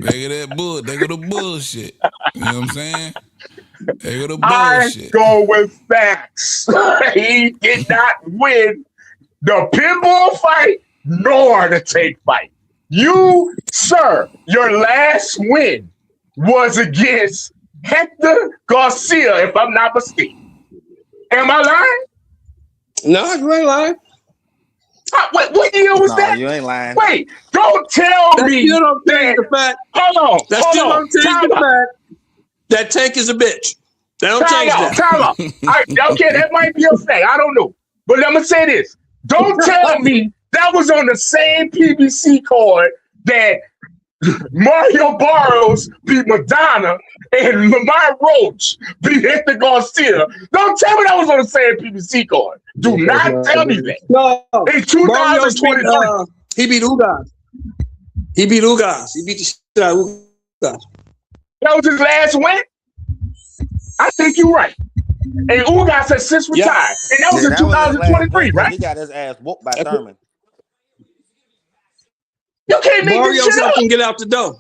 They go that bull. They go the bullshit. You know what I'm saying? They go the I bullshit. go with facts. He did not win the pinball fight nor the Tate fight. You, sir, your last win was against Hector Garcia, if I'm not mistaken. Am I lying? No, you ain't lying. Wait, what year was No, that? you ain't lying. Wait, don't tell That me still don't change that. the fact. Hold on. That hold still on. don't change Time the out. fact that Tank is a bitch. That don't Time change out. that. Time out. Okay, that might be a fact. I don't know. But I'm going to say this. Don't tell me that was on the same PBC card that Mario Barros beat Madonna and Lamont Roach beat Hector Garcia. Don't tell me that was on the same PBC card. Do not tell me that. No, In Barrios 2023. he beat Ugas. He beat Ugas. He beat the shit out of Ugas. That was his last win? I think you're right. And Ugas has since retired. And that was in That was his last 2023, win, 'cause right? He got his ass whooped by Thurman. You can't make this Barrios shit helped up. him get out the door.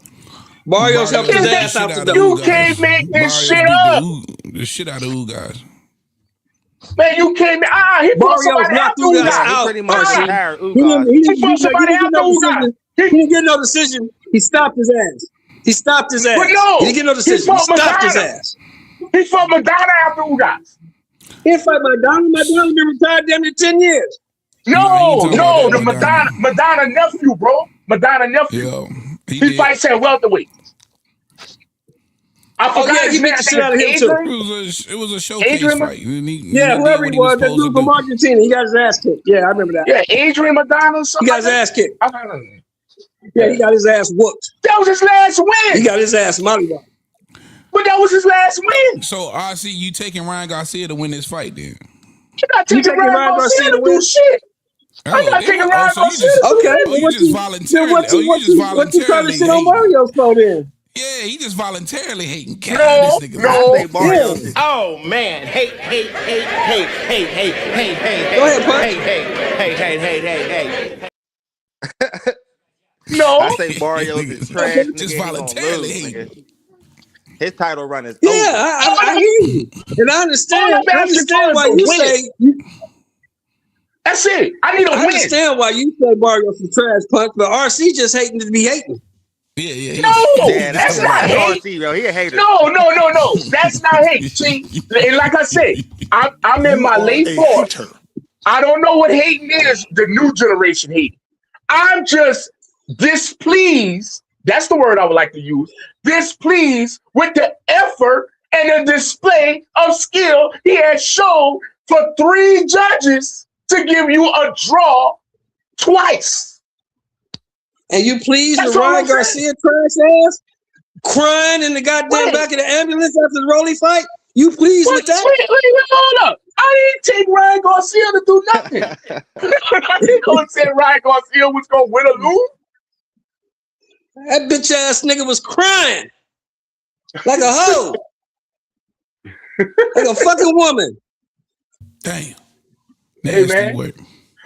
Barrios helped his beat the ass shit out the of door. You can't make this shit up. The shit out of who guys. Man, you can't. He fought Barrios somebody knocked after Ugas Ugas. He out. pretty much RC. retired He didn't, Ugas. he didn't, fought somebody he didn't get no after Ugas. decision. He didn't get no decision. He stopped his ass. He stopped his ass. But no, He didn't get no he decision. He fought stopped his Madonna. ass. He fought Madonna after Ugas. He didn't fight Madonna. Madonna been retired damn near 10 years. No, talking no, about the that Madonna nephew, bro. Madonna nephew. Yo, He did. fights at welterweight. I Oh, forgot yeah, he his beat name. the shit out of him, too. It was a showcase Adrian- fight. Yeah, whoever he was, that dude from Argentina, he got his ass kicked. Yeah, I remember that. Yeah, Adrian Madonna or He something. got his ass kicked. I don't know. Yeah, he got his ass whooped. That was his last win. He got his ass mollywopped. But that was his last win. So RC, you taking Ryan Garcia to win this fight then? You're not taking taking Ryan Ryan Garcia Garcia to to do win? shit. I'm not they- taking Ryan so you Garcia. just, Okay, oh, well, you what just you voluntarily. what Oh, you just trying to voluntarily shit on hating. Mario's for then? Yeah, he just voluntarily hating. God, No, this nigga. no. I say Barrios is Oh man, hey. Go ahead, Punch. Hey. No. I say Barrios is trash. Just Nigga, he gonna voluntarily lose, hating. nigga. His title run is Yeah, over. I hear you, and I understand. All I'm I asking understand for why is a you win. say. That's it. I need a I win. understand why you say Barrios is trash, Punch, but RC just hating to be hating. Yeah. No, Yeah, that's not right. hate. RC, bro. He a hater. No. That's not hate. See, and like I said, I'm in my late 40s. I don't know what hating is, the new generation hating. I'm just displeased. That's the word I would like to use. Displeased with the effort and the display of skill he has shown for 3 judges to give you a draw twice. And you pleased That's with all Ryan I'm saying. Garcia trash ass crying in the goddamn Wait. back of the ambulance after the Rolly fight? You pleased with that? Wait, hold up. I didn't take Ryan Garcia to do nothing. I didn't go and say Ryan Garcia was going to win or lose. That bitch ass nigga was crying like a hoe, like a fucking woman. Damn. Hey, Nasty man. work.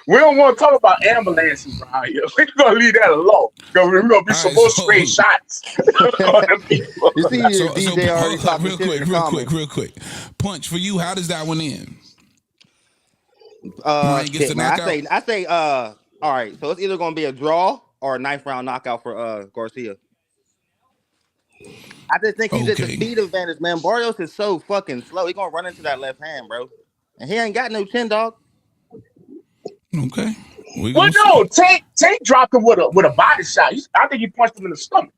We don't want to talk about ambulances around here. We're going to leave that alone. We're going to be some All more right, so- straight shots. You see, So, DJ already hold up, talking shit in the comments. real quick. Punch, for you, how does that one end? Ryan gets Shit, the man. knockout? I say, all right. So it's either gonna be a draw or a 9th round knockout for Garcia. I just think he's at the Okay. speed advantage, man. Barrios is so fucking slow. He gonna run into that left hand, bro. And he ain't got no chin, dog. Okay. We Well, gonna no, Tank dropped him with a body shot. I think he punched him in the stomach.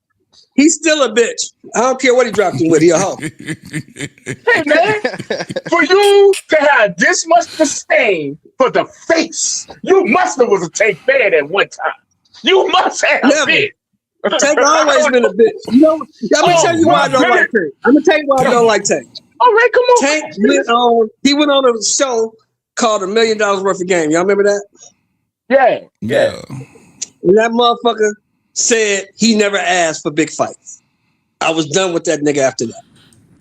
He's still a bitch. I don't care what he dropped him with. He a hoe. Hey, man, for you to have this much disdain for the face, you must have was a Tank fan at one time. You must have Never. been. Tank always been a bitch. You know, I'm gonna tell you why I don't like Tank. I'm gonna tell you why I don't like Tank. All right, come on. Tank he went on a show called $1 Million Worth of Game. Y'all remember that? Yeah. And that motherfucker said he never asked for big fights. I was done with that nigga after that.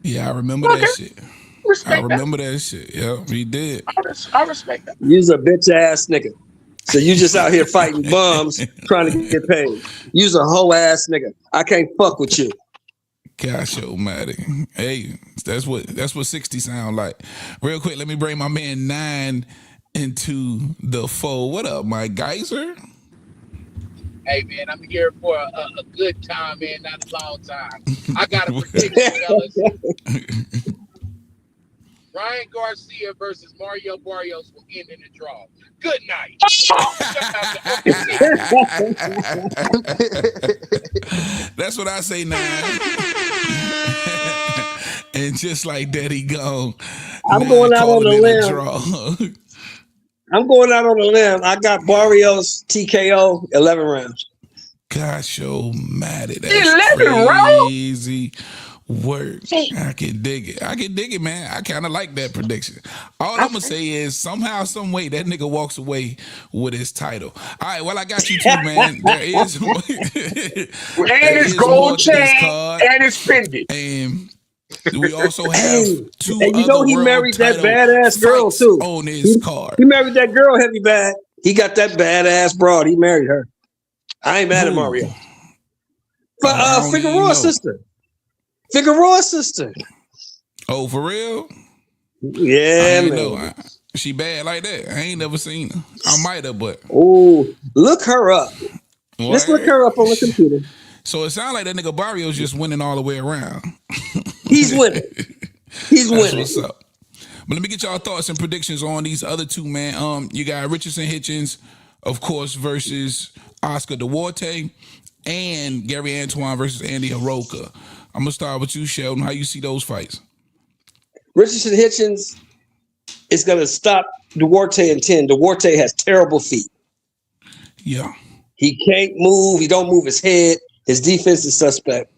Yeah, I remember that shit. Respect I remember that shit. Yeah, he did. I respect that. You's a bitch ass nigga. So you just out here fighting bums trying to get paid. You's a hoe ass nigga. I can't fuck with you. Gosh, almighty. Hey, that's what 60 sound like. Real quick, let me bring my man 9 into the fold. What up, my geyser? Hey, man, I'm here for a good time, man, not a long time. I got a prediction, fellas. Ryan Garcia versus Mario Barrios will end in a draw. Good night. That's what I say, 9. And just like that, he gone. I'm going out on a limb. Draw. I'm going out on a limb. I got Barrios TKO 11 rounds. Gosh, yo, Matty, that's 11 crazy work. I can dig it, man. I kind of like that prediction. All I'm gonna say is somehow, some way, that nigga walks away with his title. All right, well, I got you too, man. There is and his gold chain and his pendant. And we also have two and you know he married that badass girl too on his card. He married that girl heavy bag. He got that badass broad. He married her. I ain't mad at Mario. But Figueroa's sister. Figueroa's sister. Oh, for real? Yeah, man. Know. She bad like that. I ain't never seen her. I might have, but oh, look her up. What? Let's look her up on the computer. So it sounds like that nigga Barrios just winning all the way around. He's winning. He's winning. What's up? But let me get y'all thoughts and predictions on these other two, man. You got Richardson Hitchens, of course, versus Oscar Duarte, and Gary Antoine versus Andy Hiroka. I'm gonna start with you, Sheldon. How you see those fights? Richardson Hitchens is gonna stop Duarte in 10. Duarte has terrible feet. Yeah. He can't move. He don't move his head. His defense is suspect.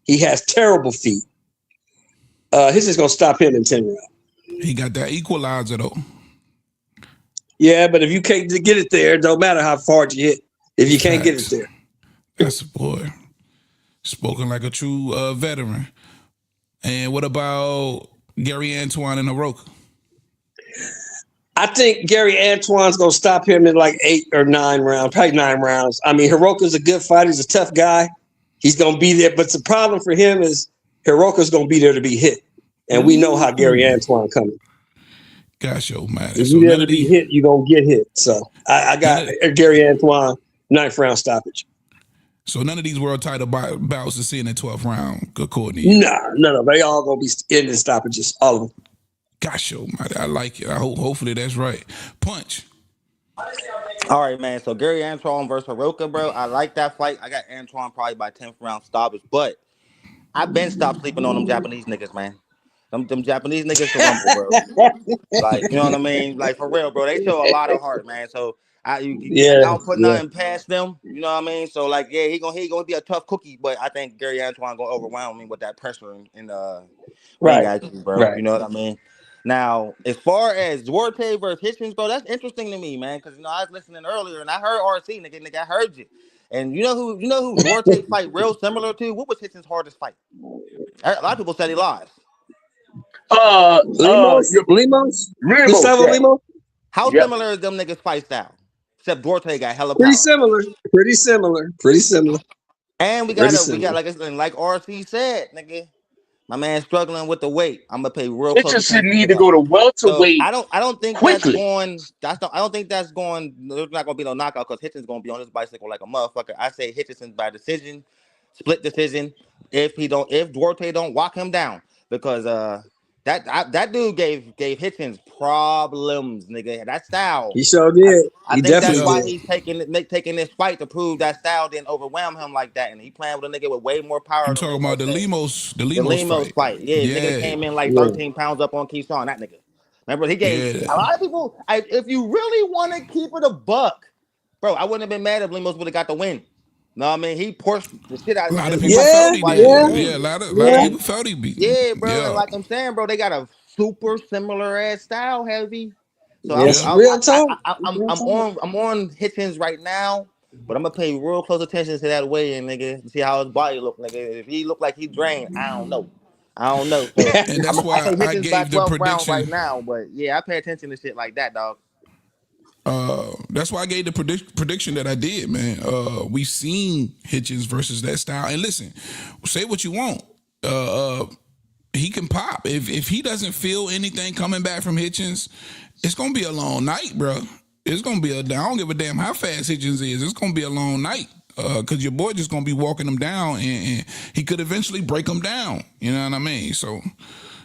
He has terrible feet. Hitchens gonna stop him in 10 rounds. He got that equalizer though. Yeah, but if you can't get it there, it don't matter how far you hit. If you can't get it there. That's a boy. Spoken like a true veteran. And what about Gary Antoine and Hiroka? I think Gary Antoine's going to stop him in like 8 or 9 rounds, probably 9 rounds. I mean, Hiroka's a good fighter. He's a tough guy. He's going to be there. But the problem for him is Hiroka's going to be there to be hit. And we know how Gary Antoine coming. Gosh, yo, man. If you're there to be hit, you're going to get hit. So I got Gary Antoine, 9th round stoppage. So none of these world title bouts are seeing in 12th round, according to you? No. They all going to be ending stoppages, all of them. Gosh, yo, man, I like it. Hopefully that's right. Punch. All right, man. So Gary Antoine versus Hiroka, bro. I like that fight. I got Antoine probably by 10th round stoppage, but I've been stopped sleeping on them Japanese niggas, man. Them Japanese niggas can rumble, bro. Like, you know what I mean? Like, for real, bro. They show a lot of heart, man. So I Yeah, don't put yeah. nothing past them. You know what I mean? So like, yeah, he gonna be a tough cookie, but I think Gary Antoine gonna overwhelm me with that pressure in ring Right, action, bro. right. You know what I mean? Now, as far as Duarte versus Hitchens, bro, that's interesting to me, man. Because I was listening earlier and I heard RC, nigga, I heard you. And you know who Duarte fight real similar to? What was Hitchens' hardest fight? A lot of people said he lost. Limos? Limos, Gustavo yeah. Limos? How Yep. similar is them niggas fight style? Except Duarte got hella Pretty power. similar. And we Pretty got similar. like RC said, nigga. My man struggling with the weight. I'm gonna pay real It close just attention need to to that. go to So welterweight I don't think quickly. I don't think that's going. There's not gonna be no knockout because Hitchens gonna be on his bicycle like a motherfucker. I say Hitchens by decision, split decision. If Duarte don't walk him down, because that dude gave Hitchens problems, nigga. That style. He sure did. I He think that's definitely why did. he's taking this fight to prove that style didn't overwhelm him like that, and he playing with a nigga with way more power You than talking Limos about the said. Limos The Limos fight? fight. Yeah, nigga came in like 13 pounds up on Keyshawn. That nigga. Remember, he gave a lot of people. If you really want to keep it a buck, bro, I wouldn't have been mad if Limos would have got the win. No, I mean he pushed the shit out. A lot of Niggas people like felt he twice did. the game. Yeah, a lot of people felt he beat him. Yeah, bro, and Yeah. like I'm saying, bro, they got a super similar ass style, heavy. So Yes, real talk. I'm on Hitchens right now, but I'm gonna pay real close attention to that weigh-in, nigga, to see how his body look, nigga. If he look like he drained, I don't know. So And that's I why say I Hitchens by gave the 12th round right prediction. now, but yeah, I pay attention to shit like that, dog. That's why I gave the prediction that I did, man. We've seen Hitchens versus that style. And listen, say what you want. He can pop. If he doesn't feel anything coming back from Hitchens, it's gonna be a long night, bro. It's gonna be I don't give a damn how fast Hitchens is. It's gonna be a long night. Cause your boy just gonna be walking him down, and he could eventually break him down. You know what I mean? So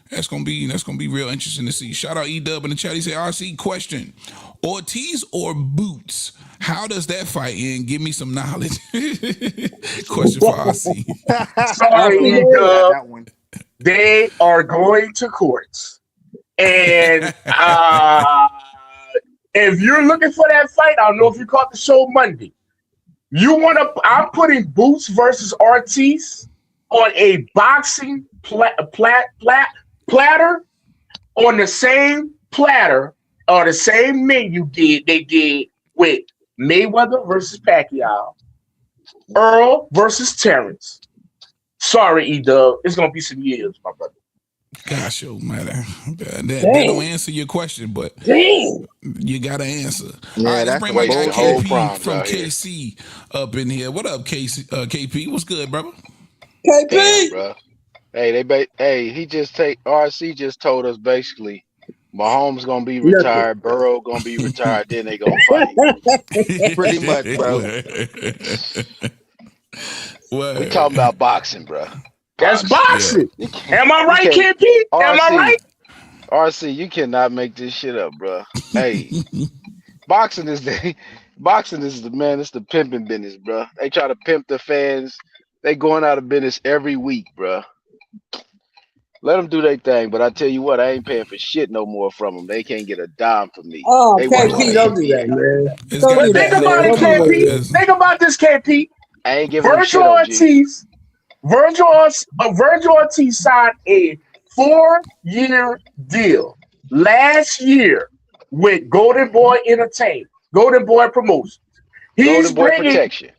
that's gonna be real interesting to see. Shout out E-Dub in the chat. He said, RC question: Ortiz or Boots? How does that fight end? Give me some knowledge. Question for RC. Sorry, that one. They are going to courts. And if you're looking for that fight, I don't know if you caught the show Monday. I'm putting Boots versus Ortiz on a boxing platter on the same platter or the same menu they did with Mayweather versus Pacquiao, Earl versus Terrence. Sorry, E-Dub. It's going to be some years, my brother. Gosh, yo, man. That don't answer your question, but you got to answer. Yeah, all right, let's bring my guy whole KP prime from out here. KC up in here. What up, KP? What's good, brother? KP. Damn, bro. Hey, RC just told us basically Mahomes gonna be retired, Burrow gonna be retired, then they gonna fight. Pretty much, bro. We talking about boxing, bro. That's boxing. Yeah. Am I right, KP? Am I right? RC, you cannot make this shit up, bro. Hey, boxing is the man. It's the pimping business, bro. They try to pimp the fans. They going out of business every week, bro. Let them do their thing, but I tell you what, I ain't paying for shit no more from them. They can't get a dime from me. Oh, They KP, don't do that, man. Don't do Think that, about it, man. KP. Think about this, KP. I ain't giving them shit, OG. Virgil Ortiz signed a 4-year deal last year with Golden Boy Entertainment, Golden Boy Promotions. Golden Boy Protection.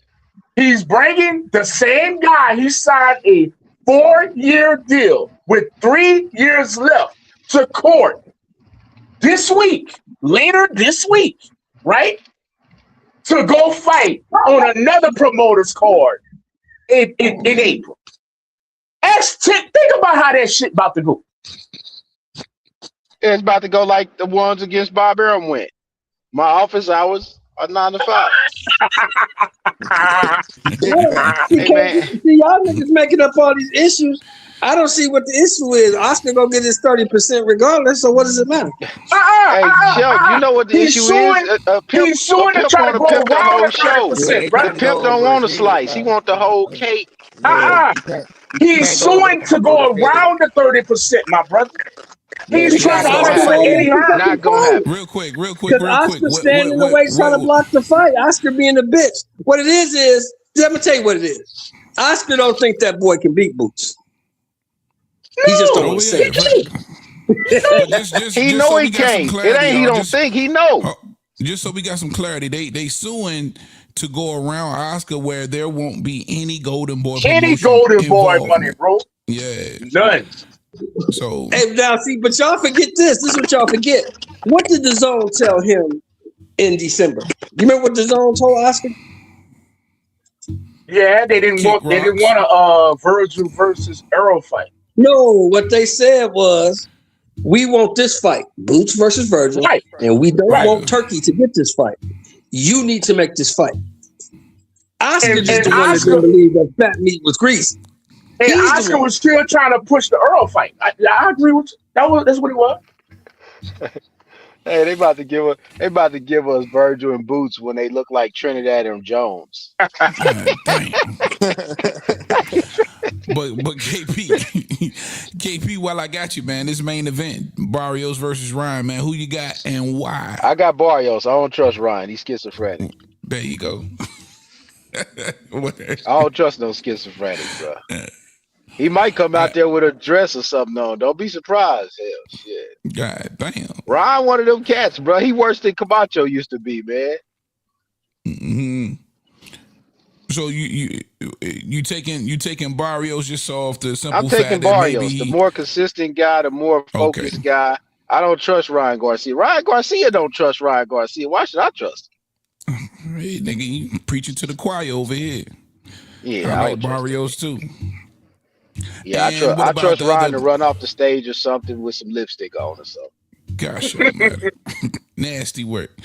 He's bringing the same guy. He signed a 4-year deal with 3 years left to court later this week, right? To go fight on another promoter's card in April. Think about how that shit about to go. It's about to go like the ones against Bob Arum went. My office hours are 9 to 5. See, y'all niggas making up all these issues. I don't see what the issue is. Oscar gonna get his 30% regardless. So what does it matter? Hey, Joe, you know what the issue is? He's suing to try to go the whole around show. 30%, The pimp don't want a slice. He want the whole cake. He's suing to go around the 30%, my brother. He's trying to Not hustle gonna Eddie happen. Hearn. Not gonna happen. Real quick. Because Oscar standing in the way trying to block the fight. Oscar being a bitch. What it is, let me tell you what it is. Oscar don't think that boy can beat Boots. He just don't want to say it. He just know so he we got some can't. It clarity, ain't he y'all. don't think he know. Just so we got some clarity, they suing to go around Oscar where there won't be any Golden Boy Any Golden Boy money, involvement. bro. Yeah. None. So Hey, now see, but y'all forget this. This is what y'all forget. What did the Zone tell him in December? You remember what the Zone told Oscar? Yeah, they didn't want a Virgil versus Earl fight. No, what they said was, we want this fight, Boots versus Virgil, Right. and we don't want Turkey to get this fight. You need to make this fight. Oscar just the one that didn't believe that fat meat was greasy. And Oscar was still trying to push the Earl fight. I agree with you. That's what it was. Hey, they about to give us Virgil and Boots when they look like Trinidad and Jones. But KP, while I got you, man, this main event, Barrios versus Ryan, man, who you got and why? I got Barrios. I don't trust Ryan. He's schizophrenic. There you go. I don't trust no schizophrenic, bro. He might come out there with a dress or something on. Don't be surprised. Hell, shit. God damn. Ryan, one of them cats, bro. He worse than Camacho used to be, man. Mm-hmm. So you taking Barrios just off the simple I'm fact taking that Barrios, maybe the more consistent guy, the more focused guy. I don't trust Ryan Garcia. Ryan Garcia don't trust Ryan Garcia. Why should I trust him? Hey, nigga, you preaching to the choir over here. Yeah, I like Barrios too. Yeah, I trust Ryan to run off the stage or something with some lipstick on or something. Gosh, nasty work.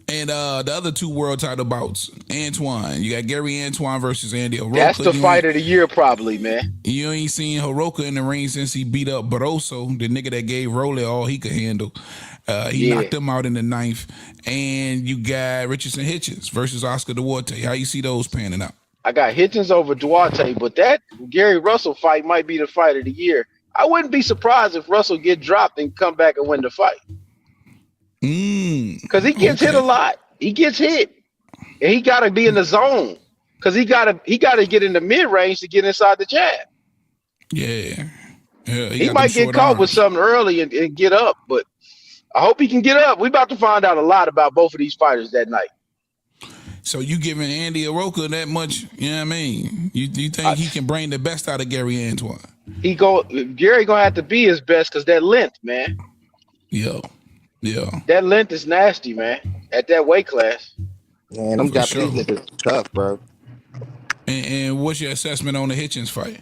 And the other two world title bouts, Antoine. You got Gary Antoine versus Andy Hiroka. That's the fight of the year, probably, man. You ain't seen Hiroka in the ring since he beat up Barroso, the nigga that gave Rolly all he could handle. He knocked him out in the 9th. And you got Richardson Hitchens versus Oscar Duarte. How you see those panning out? I got Hitchens over Duarte, but that Gary Russell fight might be the fight of the year. I wouldn't be surprised if Russell get dropped and come back and win the fight. Because he gets hit a lot. He gets hit. And he got to be in the zone. Because he got to get in the mid-range to get inside the jab. Yeah. He might get caught with something early and get up, but I hope he can get up. We're about to find out a lot about both of these fighters that night. So you giving Andy Hiroka that much, you know what I mean? You think he can bring the best out of Gary Antoine? Gary gonna have to be his best because that length, man. Yeah. That length is nasty, man. At that weight class. Man, them Japanese niggas tough, bro. And what's your assessment on the Hitchens fight?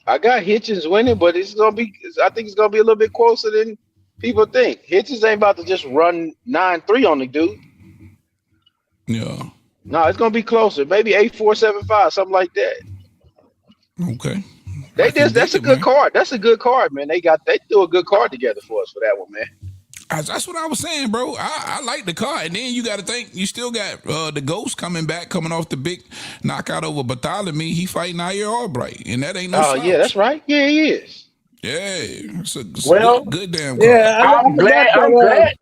I got Hitchens winning, but I think it's gonna be a little bit closer than people think. Hitchens ain't about to just run 9-3 on the dude. Yeah. No, it's gonna be closer. Maybe 8-4, 7-5, something like that. Okay. That's a good card. That's a good card, man. They threw a good card together for us for that one, man. That's what I was saying, bro. I like the card. And then you got to think, you still got the Ghost coming off the big knockout over Bartholomew. He fighting Nair Albright, and that ain't no slouch. Yeah, that's right. Yeah, he is. Yeah, it's a good damn card. Yeah, I'm glad.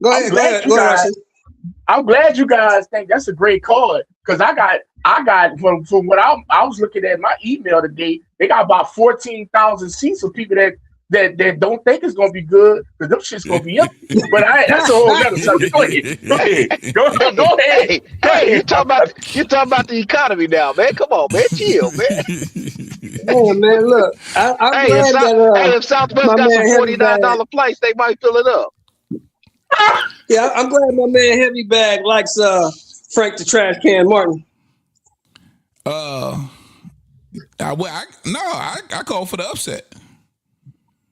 Go ahead, I'm glad you guys think that's a great card because I got from what I was looking at my email today. They got about 14,000 seats for people that don't think it's gonna be good because them shit's gonna be up. But that's a whole other subject. Go ahead. Hey, you talking about the economy now, man? Come on, man, chill, man. Oh man, look, I'm glad that if Southwest got some $49 flights, they might fill it up. Yeah, I'm glad my man Heavy Bag likes Frank the Trash Can Martin. I call for the upset.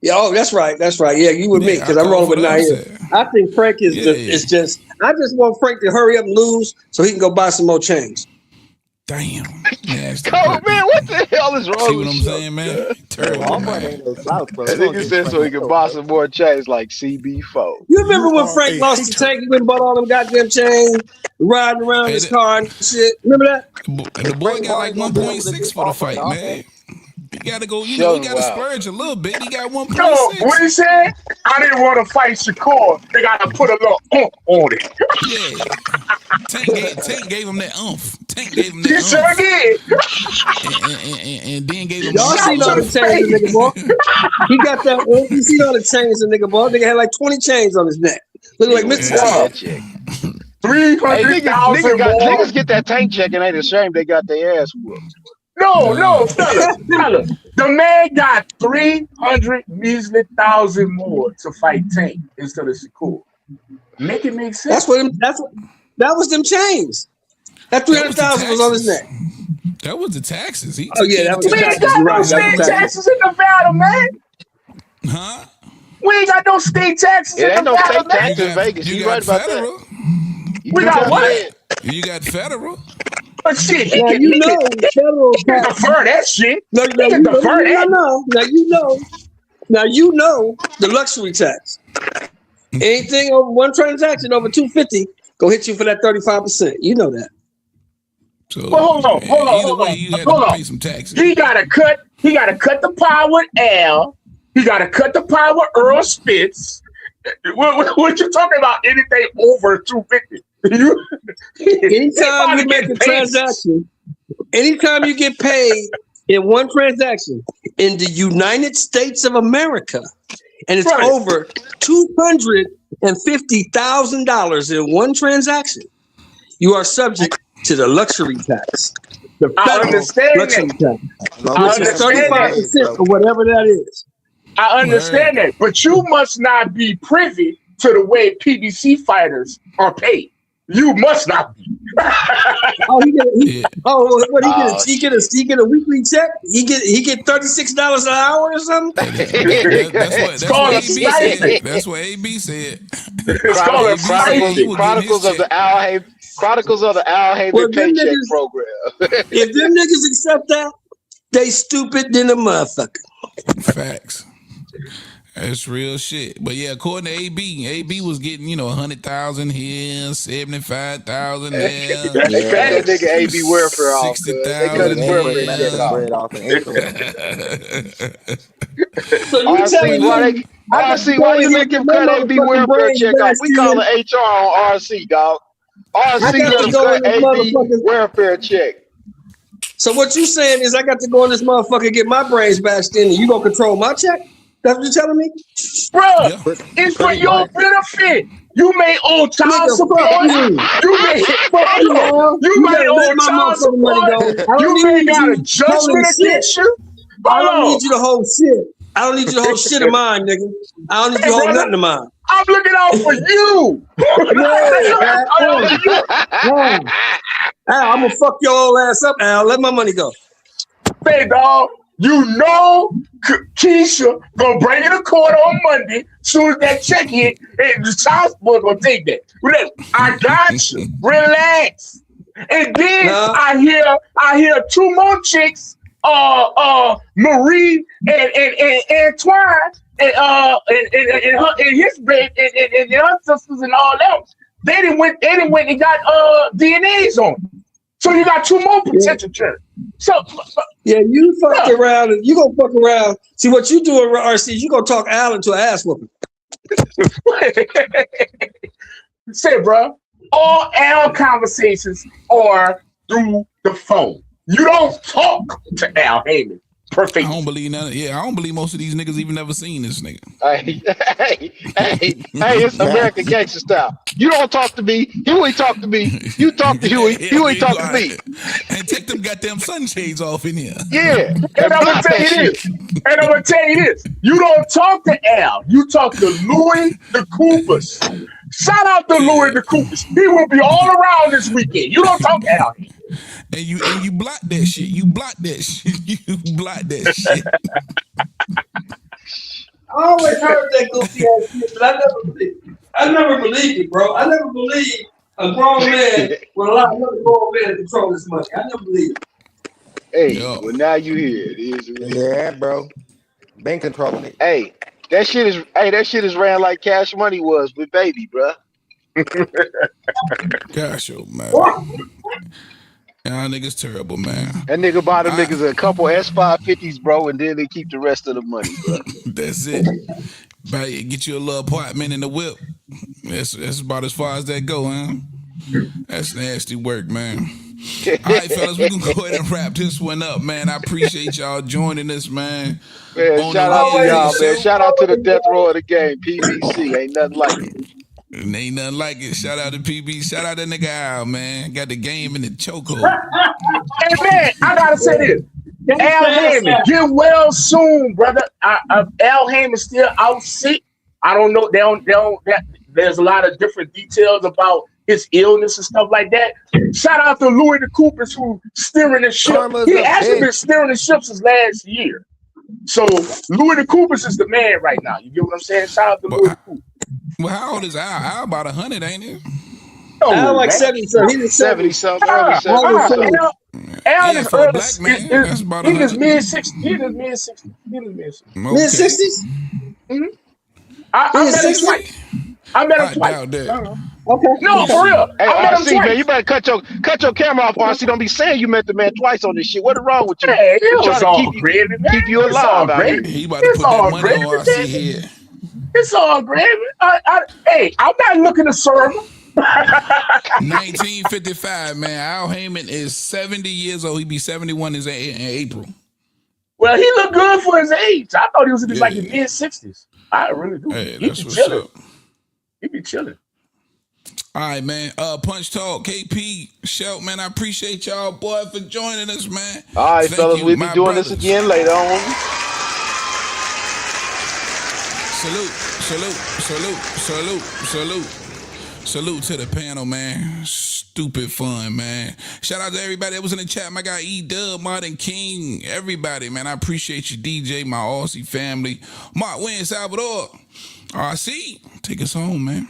Yeah, that's right. Yeah, you with me because I'm rolling with Nair. I think Frank is just. I just want Frank to hurry up and lose so he can go buy some more chains. Damn. Nasty. Cole, man, what the hell is wrong See with what I'm you? saying, man? Terrible, Walmart man. ain't no slouch, bro. That nigga said so he could buy some more chains like CB4. You remember when Frank lost the tank? He went and bought all them goddamn chains, riding around his car and shit. Remember that? The boy got like 1.6 for the fight, man. He got to go, you know, he got to splurge a little bit. He got 1.6. No, what he said? I didn't want to fight Shakur. They got to put a little oomph on it. Yeah. Tank gave him that oomph. Tank gave him that He sure did. And then gave him Y'all seen all the chains, nigga boy? He got that oomph. You see all the chains, nigga boy? Nigga had like 20 chains on his neck. Look like Mr. T. 300,000 niggas get that tank check and ain't ashamed they got their ass whooped. No, fella. The man got 300 measly thousand more to fight Tank instead of Shakur. Make it make sense. That was them chains. That 300,000 was on his neck. That was the taxes. That was the we ain't taxes. got no state taxes in Nevada, man. Huh? We ain't got no state taxes in Nevada. It ain't no state taxes in Vegas. You right about federal. that. We got what? You got federal. But shit, federal defer that shit. Now you know the luxury tax. Anything over one transaction over 250 go hit you for that 35%. You know that. So hold on. You have to pay some taxes. He gotta cut the pie with Al. He gotta cut the pie with Earl Spitz. What you talking about? Anything over 250? Anytime you make a transaction, anytime you get paid in one transaction in the United States of America, and it's over $250,000 in one transaction, you are subject to the luxury tax. The federal luxury tax, which is 35% or whatever that is. I understand that, but you must not be privy to the way PBC fighters are paid. You must not be. He get a weekly check. He get $36 an hour or something. That's what AB said. That's what AB said. Chronicles of the Al Haven paycheck program. If them niggas accept that, they stupid than a motherfucker. Facts. That's real shit. But yeah, according to AB was getting, 100,000 here, 75,000 there. They cut that nigga AB welfare off. 60,000 RC, why you make him cut AB welfare check off? We call it HR on RC, dog. RC let him cut AB welfare check. So what you saying is I got to go in this motherfucker and get my brains bashed in, and you gonna control my check? That's what you're telling me? Bro, it's for your benefit. You may owe child support. You may owe child support. You may got a judgment against you. I don't need you to hold shit. I don't need you to hold shit of mine, nigga. I don't need you to hold nothing of mine. I'm looking out for you. Al, I'm gonna fuck your old ass up, Al. Let my money go. Hey, dog. You know Keisha gonna bring it to court on Monday. Soon as that check hit, and the child support gonna take that. Look, I got you. Relax. And then I hear two more chicks, Marie and Antoine, and his baby and her sisters and all that. They didn't went and got DNAs on them. So you got two more potential children. So you fucked around and you gonna fuck around. See what you do in RC, you gonna talk Al into an ass whooping. Say, bro, all Al conversations are through the phone. You don't talk to Al Heyman. Perfect. I don't believe none. Yeah, I don't believe most of these niggas even never seen this nigga. Hey, it's American gangster style. You don't talk to me. Huey talk to me. You talk to Huey. Huey talk to me. And take them goddamn sunshades off in here. Yeah. And I'm gonna tell you this. You don't talk to Al. You talk to Louis the Coopers. Shout out to Louis the Coopers. He will be all around this weekend. You don't talk to Al. And you block that shit. You block that shit. You block that shit. I always heard that goofy ass shit, but I never believed it, bro. I never believed a grown man with a lot of other grown men to control this money. I never believed it. Hey, Yo. well now you here. It is what it is. Yeah, bro. Been controlling it. Hey, that shit is ran like Cash Money was with Baby, bruh. Gosh, yo, man. Y'all niggas terrible, man. That nigga bought them niggas a couple S550s, bro, and then they keep the rest of the money, bro. That's it. Get you a little apartment in the whip. That's about as far as that go, huh? That's nasty work, man. All right, fellas, we can go ahead and wrap this one up, man. I appreciate y'all joining us, man. Man, shout out to y'all, man. Shout out to the death row of the game, PVC. Ain't nothing like it. And ain't nothing like it. Shout out to PB. Shout out that nigga Al, man. Got the game in the chokehold. Hey, man, I gotta say this. Al Heyman, get well soon, brother. Al Heyman still out sick. I don't know. There's a lot of different details about his illness and stuff like that. Shout out to Louis the Coopers who steering the ship. He actually been steering the ship since last year. So Louis the Coopers is the man right now. You get what I'm saying? Shout out to Louis the Coopers. Well, how old is Al? Al about 100, ain't he? No, Al like 70, so he was 70 something. Al is for a black man, that's about he is 100. mid-60s. He is mid-60s. mid-60s. I met him I twice. doubt that. Okay. No, for real. Hey, I met him RC, twice. man, you better cut your camera off, RC. Don't be saying you met the man twice on this shit. What is wrong with you? Hey, I'm it trying was to all gravy, man. keep you It's all alive out here. gravy. He about to It's put that all money gravy, on RC man. here. It's all gravy. Hey, I'm not looking to serve him. 1955, man. Al Heyman is 70 years old. He be 71 in April. Well, he looked good for his age. I thought he was in his Yeah. like his mid-60s. I really do. Hey, He that's be what's chilling. up. He be chilling. All right, man. Punch Talk, KP, Shelp, man. I appreciate y'all, boy, for joining us, man. All right, Thank fellas, you, we'll be my doing brothers. this again later on. Salute, salute, salute, salute, salute. Salute to the panel, man. Stupid fun, man. Shout out to everybody that was in the chat. My guy E-Dub, Martin King, everybody, man. I appreciate you, DJ, my Aussie family. Mark Wynn, Salvador. RC, take us home, man.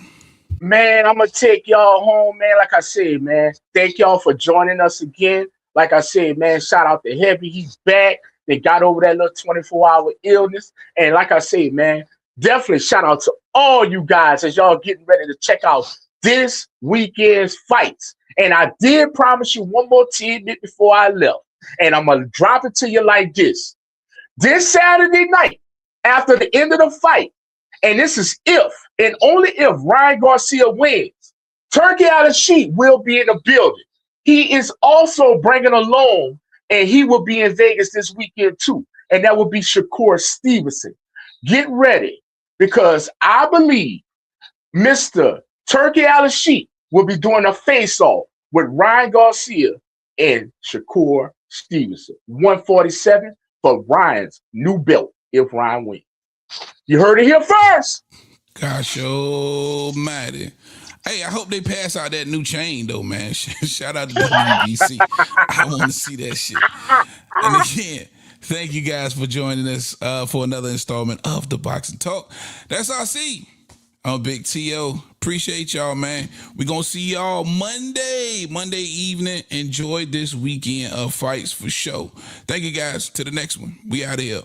Man, I'm going to take y'all home, man. Like I said, man, thank y'all for joining us again. Like I said, man, shout out to Heavy. He's back. They got over that little 24-hour illness. And like I said, man, definitely shout out to all you guys as y'all getting ready to check out this weekend's fights. And I did promise you one more tidbit before I left. And I'm going to drop it to you like this. This Saturday night, after the end of the fight, and this is if and only if Ryan Garcia wins, Turkey Al-Sheikh will be in the building. He is also bringing along, and he will be in Vegas this weekend too. And that will be Shakur Stevenson. Get ready, because I believe Mr. Turkey Al-Sheikh will be doing a face-off with Ryan Garcia and Shakur Stevenson. 147 for Ryan's new belt if Ryan wins. You heard it here first. Gosh almighty. Hey, I hope they pass out that new chain, though, man. Shout out to WBC. I want to see that shit. And again, thank you guys for joining us for another installment of The Boxing Talk. That's RC. I'm Big T.O. Appreciate y'all, man. We're going to see y'all Monday evening. Enjoy this weekend of fights for sure. Thank you, guys. To the next one. We out of here.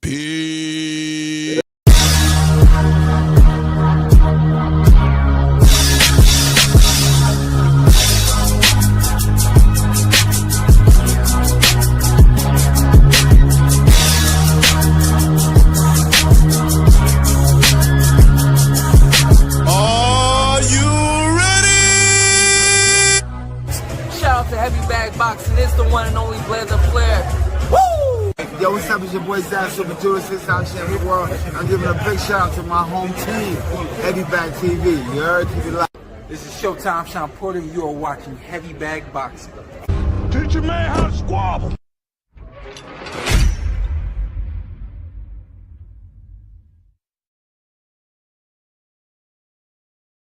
Peace. Shout out to Heavy Bag Boxing. It's the one and only Blazer Flair. Woo! Yo, what's up? It's your boy Zach, Super Dude, 6-time champion world. I'm giving a big shout out to my home team, Heavy Bag TV. You heard? Keep it live. This is Showtime Sean Porter, and you are watching Heavy Bag Boxing. Teach your man how to squabble.